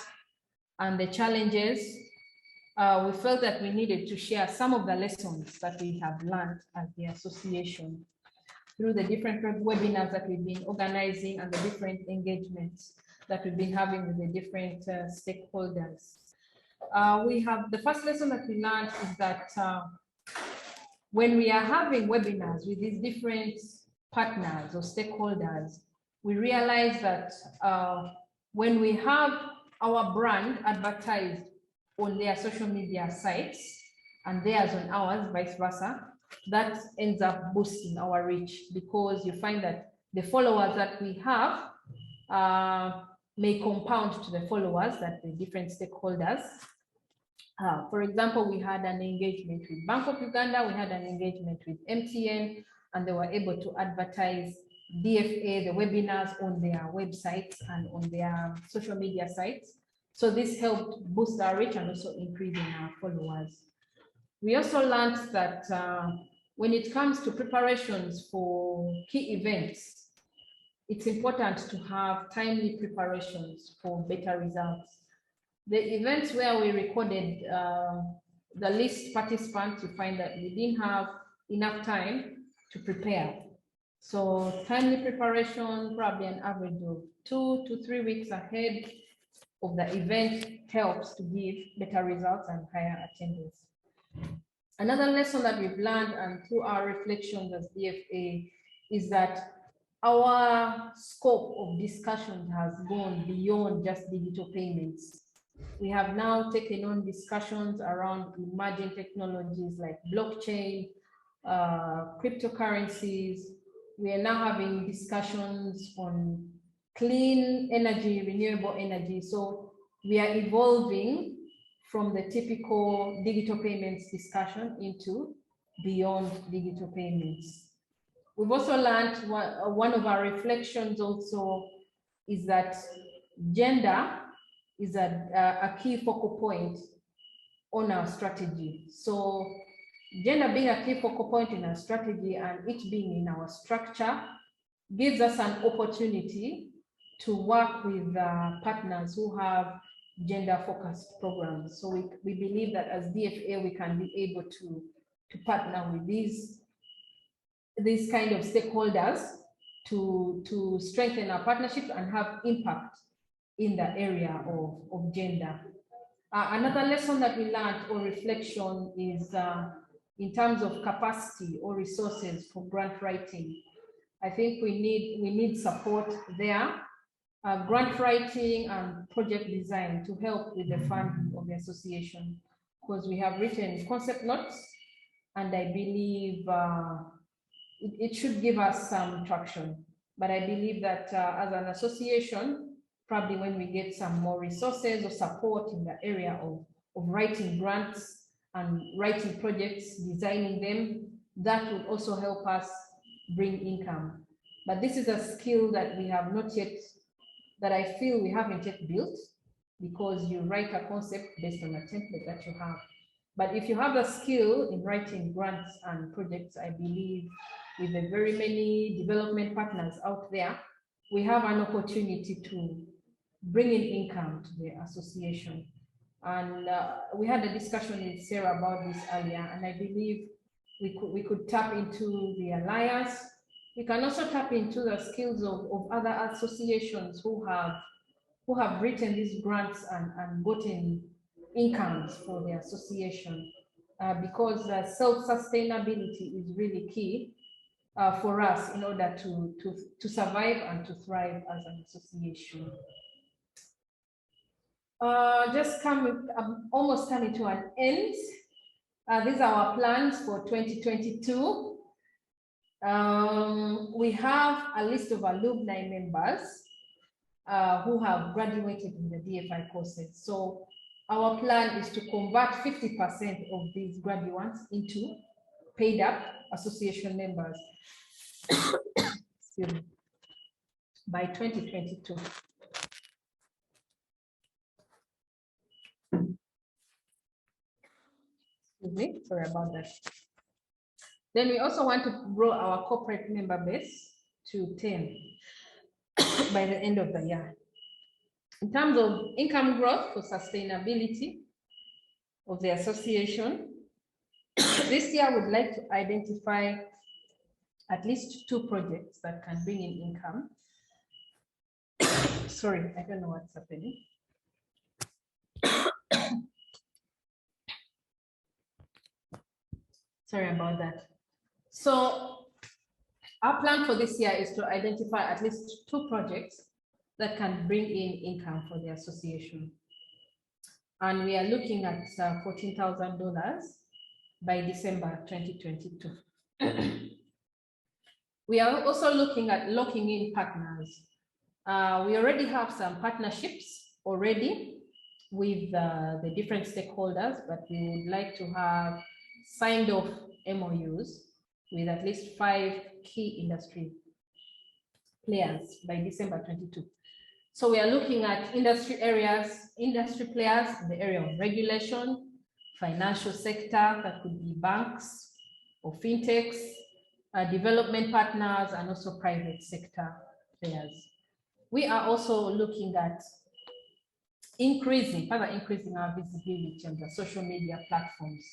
and the challenges, we felt that we needed to share some of the lessons that we have learned as the association through the different webinars that we've been organizing and the different engagements that we've been having with the different stakeholders. We have the first lesson that we learned is that when we are having webinars with these different partners or stakeholders, we realize that when we have our brand advertised on their social media sites and theirs on ours, vice versa, that ends up boosting our reach, because you find that the followers that we have may compound to the followers that the different stakeholders. For example, we had an engagement with Bank of Uganda, we had an engagement with MTN, and they were able to advertise DFA, the webinars, on their websites and on their social media sites. So this helped boost our reach and also increasing our followers. We also learned that when it comes to preparations for key events, it's important to have timely preparations for better results. The events where we recorded the list participants, you find that we didn't have enough time to prepare. So timely preparation, probably an average of 2 to 3 weeks ahead of the event, helps to give better results and higher attendance. Another lesson that we've learned, and through our reflections as DFA, is that our scope of discussion has gone beyond just digital payments. We have now taken on discussions around emerging technologies like blockchain, cryptocurrencies. We are now having discussions on clean energy, renewable energy. So we are evolving from the typical digital payments discussion into beyond digital payments. We've also learned, one of our reflections also is that gender is a key focal point on our strategy. So gender being a key focal point in our strategy and it being in our structure gives us an opportunity to work with partners who have gender-focused programs. So we believe that as DFA, we can be able to partner with these kind of stakeholders to strengthen our partnership and have impact in the area of gender. Another lesson that we learned or reflection is in terms of capacity or resources for grant writing. I think we need support there. Grant writing and project design to help with the funding of the association, because we have written concept notes, and I believe it should give us some traction. But I believe that as an association, probably when we get some more resources or support in the area of writing grants and writing projects, designing them, that would also help us bring income. But this is a skill that we have not yet, that I feel we haven't yet built, because you write a concept based on a template that you have. But if you have a skill in writing grants and projects, I believe with the very many development partners out there, we have an opportunity to bring in income to the association. And we had a discussion with Sarah about this earlier, and I believe we could tap into the alliance. We can also tap into the skills of other associations who have written these grants and gotten incomes for the association, because self-sustainability is really key for us in order to survive and to thrive as an association. Almost coming to an end. These are our plans for 2022. We have a list of alumni members who have graduated in the DFI courses. So our plan is to convert 50% of these graduates into paid up association members by 2022. Excuse me, sorry about that. Then we also want to grow our corporate member base to 10 by the end of the year. In terms of income growth for sustainability of the association, this year we'd like to identify at least 2 projects that can bring in income. Sorry, I don't know what's happening. Sorry about that. So our plan for this year is to identify at least 2 projects that can bring in income for the association. And we are looking at $14,000 by December 2022. We are also looking at locking in partners. We already have some partnerships already with the different stakeholders, but we would like to have signed off MOUs with at least 5 key industry players by December 22. So we are looking at industry players in the area of regulation, financial sector, that could be banks or fintechs, development partners, and also private sector players. We are also looking at further increasing our visibility on the social media platforms.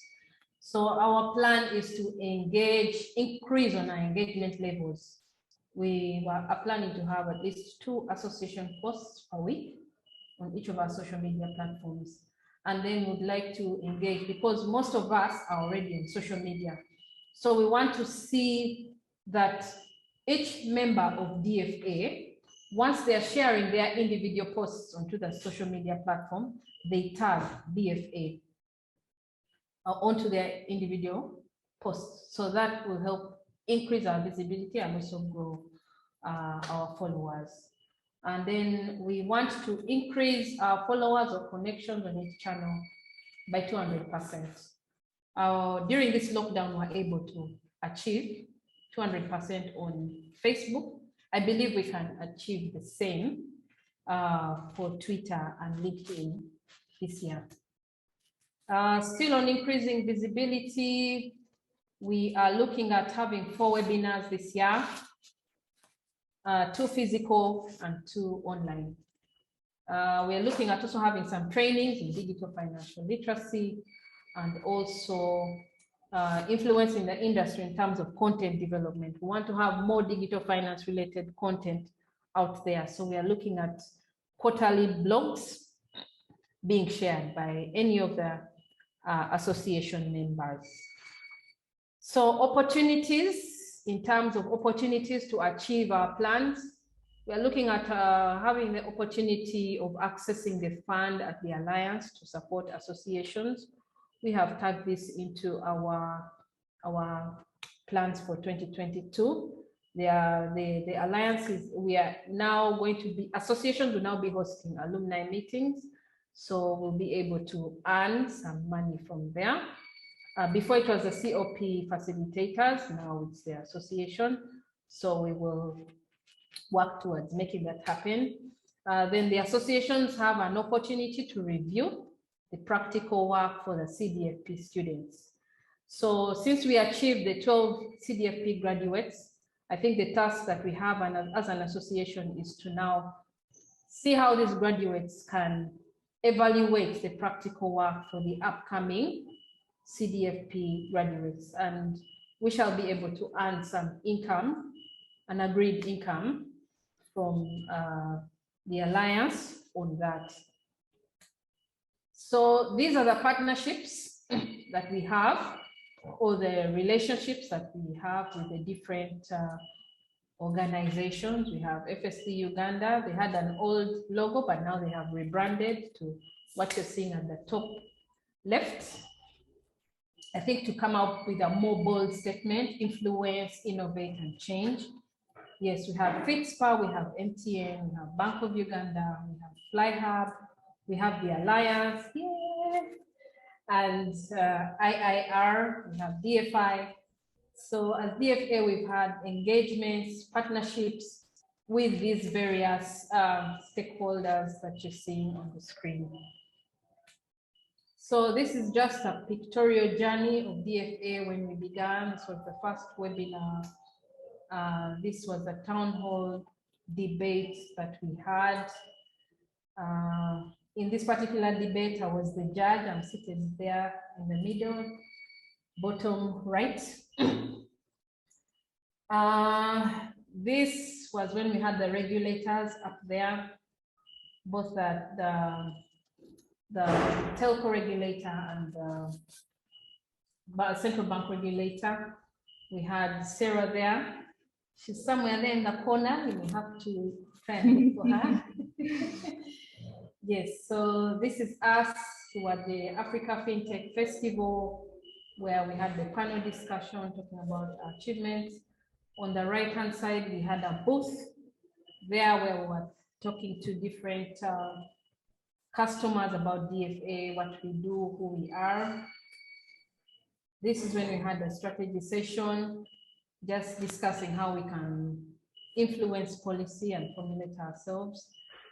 So our plan is to increase on our engagement levels. We are planning to have at least 2 association posts per week on each of our social media platforms. And then we'd like to engage, because most of us are already on social media. So we want to see that each member of DFA, once they're sharing their individual posts onto the social media platform, they tag DFA onto their individual posts. So that will help increase our visibility and also grow our followers. And then we want to increase our followers or connections on each channel by 200%. During this lockdown, we're able to achieve 200% on Facebook. I believe we can achieve the same for Twitter and LinkedIn this year. Still on increasing visibility, we are looking at having 4 webinars this year, 2 physical and 2 online. We are looking at also having some trainings in digital financial literacy and also influencing the industry in terms of content development. We want to have more digital finance related content out there. So we are looking at quarterly blogs being shared by any of the association members. So opportunities, in terms of opportunities to achieve our plans, we are looking at having the opportunity of accessing the fund at the Alliance to support associations. We have tagged this into our plans for 2022. The alliances, we are now going to be, associations will now be hosting alumni meetings. So we'll be able to earn some money from there. Before it was the COP facilitators, now it's the association. So we will work towards making that happen. Then the associations have an opportunity to review the practical work for the CDFP students. So since we achieved the 12 CDFP graduates, I think the task that we have as an association is to now see how these graduates can evaluate the practical work for the upcoming CDFP graduates. And we shall be able to earn some income, an agreed income from the Alliance on that. So these are the partnerships that we have, or the relationships that we have with the different organizations. We have FSD Uganda. They had an old logo, but now they have rebranded to what you're seeing at the top left. I think to come up with a more bold statement: influence, innovate, and change. Yes, we have FitSpa, we have MTN, we have Bank of Uganda, we have FlyHub, we have the Alliance, yeah, and IIR, we have DFI. So as DFA, we've had engagements, partnerships with these various stakeholders that you're seeing on the screen. So this is just a pictorial journey of DFA when we began. This was the first webinar. This was a town hall debate that we had. In this particular debate, I was the judge. I'm seated there in the middle, bottom right. This was when we had the regulators up there, both the telco regulator and the central bank regulator. We had Sarah there. She's somewhere there in the corner. You may have to try and look for her. Yes, so this is us. We were at the Africa FinTech Festival where we had the panel discussion talking about achievements. On the right-hand side, we had a booth there where we were talking to different customers about DFA, what we do, who we are. This is when we had a strategy session, just discussing how we can influence policy and formulate ourselves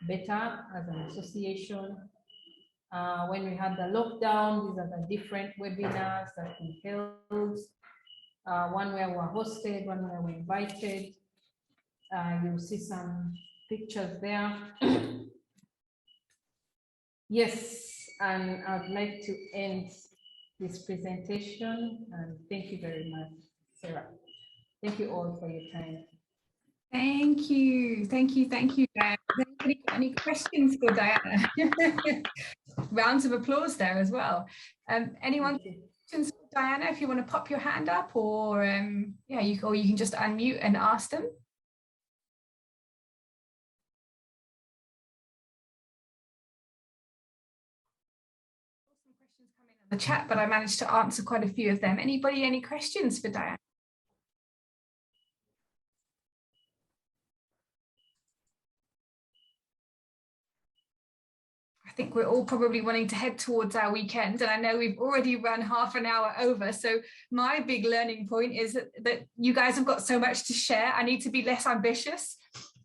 better as an association. When we had the lockdown, these are the different webinars that we held. One where we were hosted, one where we were invited. You'll see some pictures there. Yes, and I'd like to end this presentation, and thank you very much, Sarah. Thank you all for your time. Thank you, Diana. Has anybody got any questions for Diana? Rounds of applause there as well. Anyone questions for Diana? If you want to pop your hand up, or yeah, you can just unmute and ask them. Some questions coming in the chat, but I managed to answer quite a few of them. Anybody, any questions for Diana? I think we're all probably wanting to head towards our weekend, and I know we've already run half an hour over. So my big learning point is that you guys have got so much to share. I need to be less ambitious,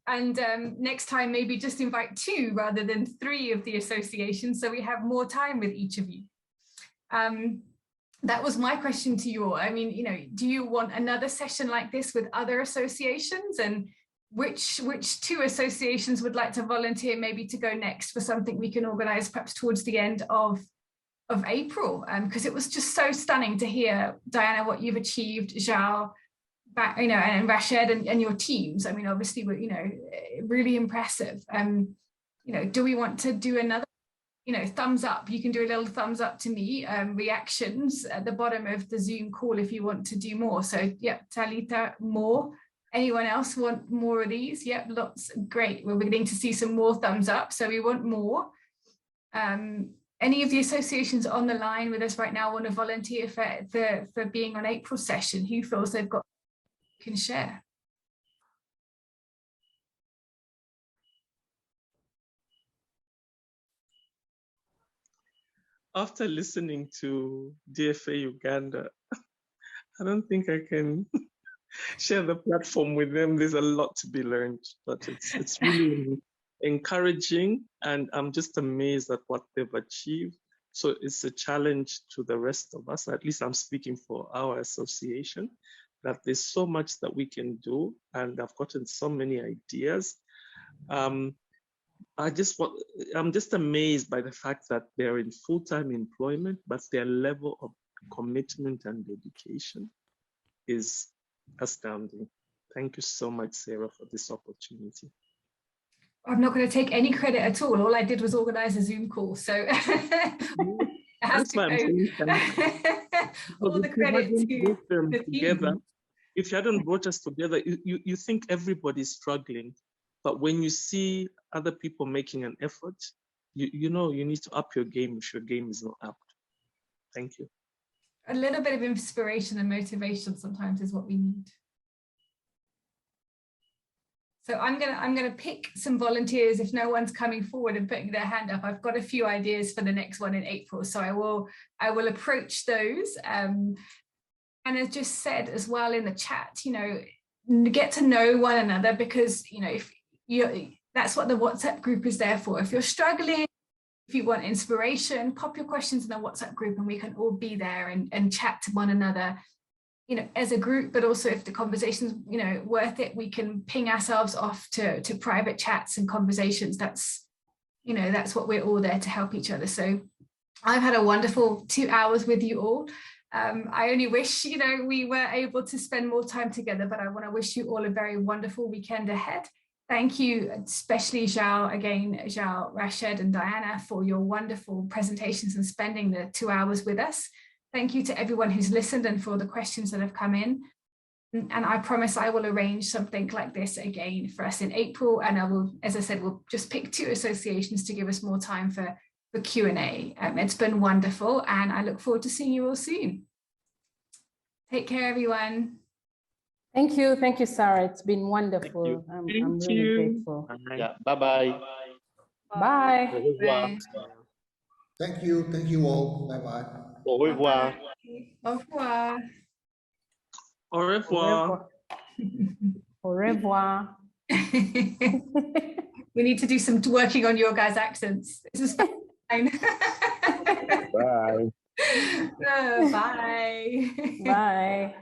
and next time maybe just invite 2 rather than 3 of the associations, so we have more time with each of you. That was my question to you all. I mean, you know, do you want another session like this with other associations, and which 2 associations would like to volunteer maybe to go next for something we can organize perhaps towards the end of April? Because it was just so stunning to hear, Diana, what you've achieved, Zhao, you know, and Rashid and your teams. I mean, obviously, we're, you know, really impressive. You know, do we want to do another, you know, thumbs up? You can do a little thumbs up to me, reactions at the bottom of the Zoom call if you want to do more. So yeah, Talita, more. Anyone else want more of these? Yep, lots. Great. We're beginning to see some more thumbs up, so we want more. Any of the associations on the line with us right now want to volunteer for being on April session? Who feels they've got can share? After listening to DFA Uganda, I don't think I can share the platform with them. There's a lot to be learned, but it's really encouraging, and I'm just amazed at what they've achieved. So it's a challenge to the rest of us, at least I'm speaking for our association, that there's so much that we can do, and I've gotten so many ideas. I'm just amazed by the fact that they're in full-time employment, but their level of commitment and dedication is astounding. Thank you so much, Sarah, for this opportunity. I'm not going to take any credit at all. All I did was organize a Zoom call, so that's why I'm saying all the credit to the together. If you hadn't brought us together, you think everybody's struggling, but when you see other people making an effort, you know you need to up your game if your game is not up. Thank you. A little bit of inspiration and motivation sometimes is what we need. So I'm gonna pick some volunteers if no one's coming forward and putting their hand up. I've got a few ideas for the next one in April, so I will approach those. And as just said as well in the chat, you know, get to know one another, because you know that's what the WhatsApp group is there for. If you're struggling, if you want inspiration, pop your questions in the WhatsApp group, and we can all be there and chat to one another, you know, as a group. But also if the conversation's, you know, worth it, we can ping ourselves off to private chats and conversations. That's, you know, that's what we're all there to help each other. So I've had a wonderful 2 hours with you all. I only wish, you know, we were able to spend more time together, but I want to wish you all a very wonderful weekend ahead. Thank you, especially Zhao, Rashid and Diana, for your wonderful presentations and spending the 2 hours with us. Thank you to everyone who's listened and for the questions that have come in. And I promise I will arrange something like this again for us in April. And I will, as I said, we'll just pick 2 associations to give us more time for Q&A. It's been wonderful, and I look forward to seeing you all soon. Take care, everyone. Thank you, Sarah. It's been wonderful. I'm really grateful. Yeah, bye-bye. Bye. Au revoir. Thank you all. Bye-bye. Au revoir. Au revoir. Au revoir. Au revoir. We need to do some working on your guys' accents. This is fine. Bye. Bye. Bye.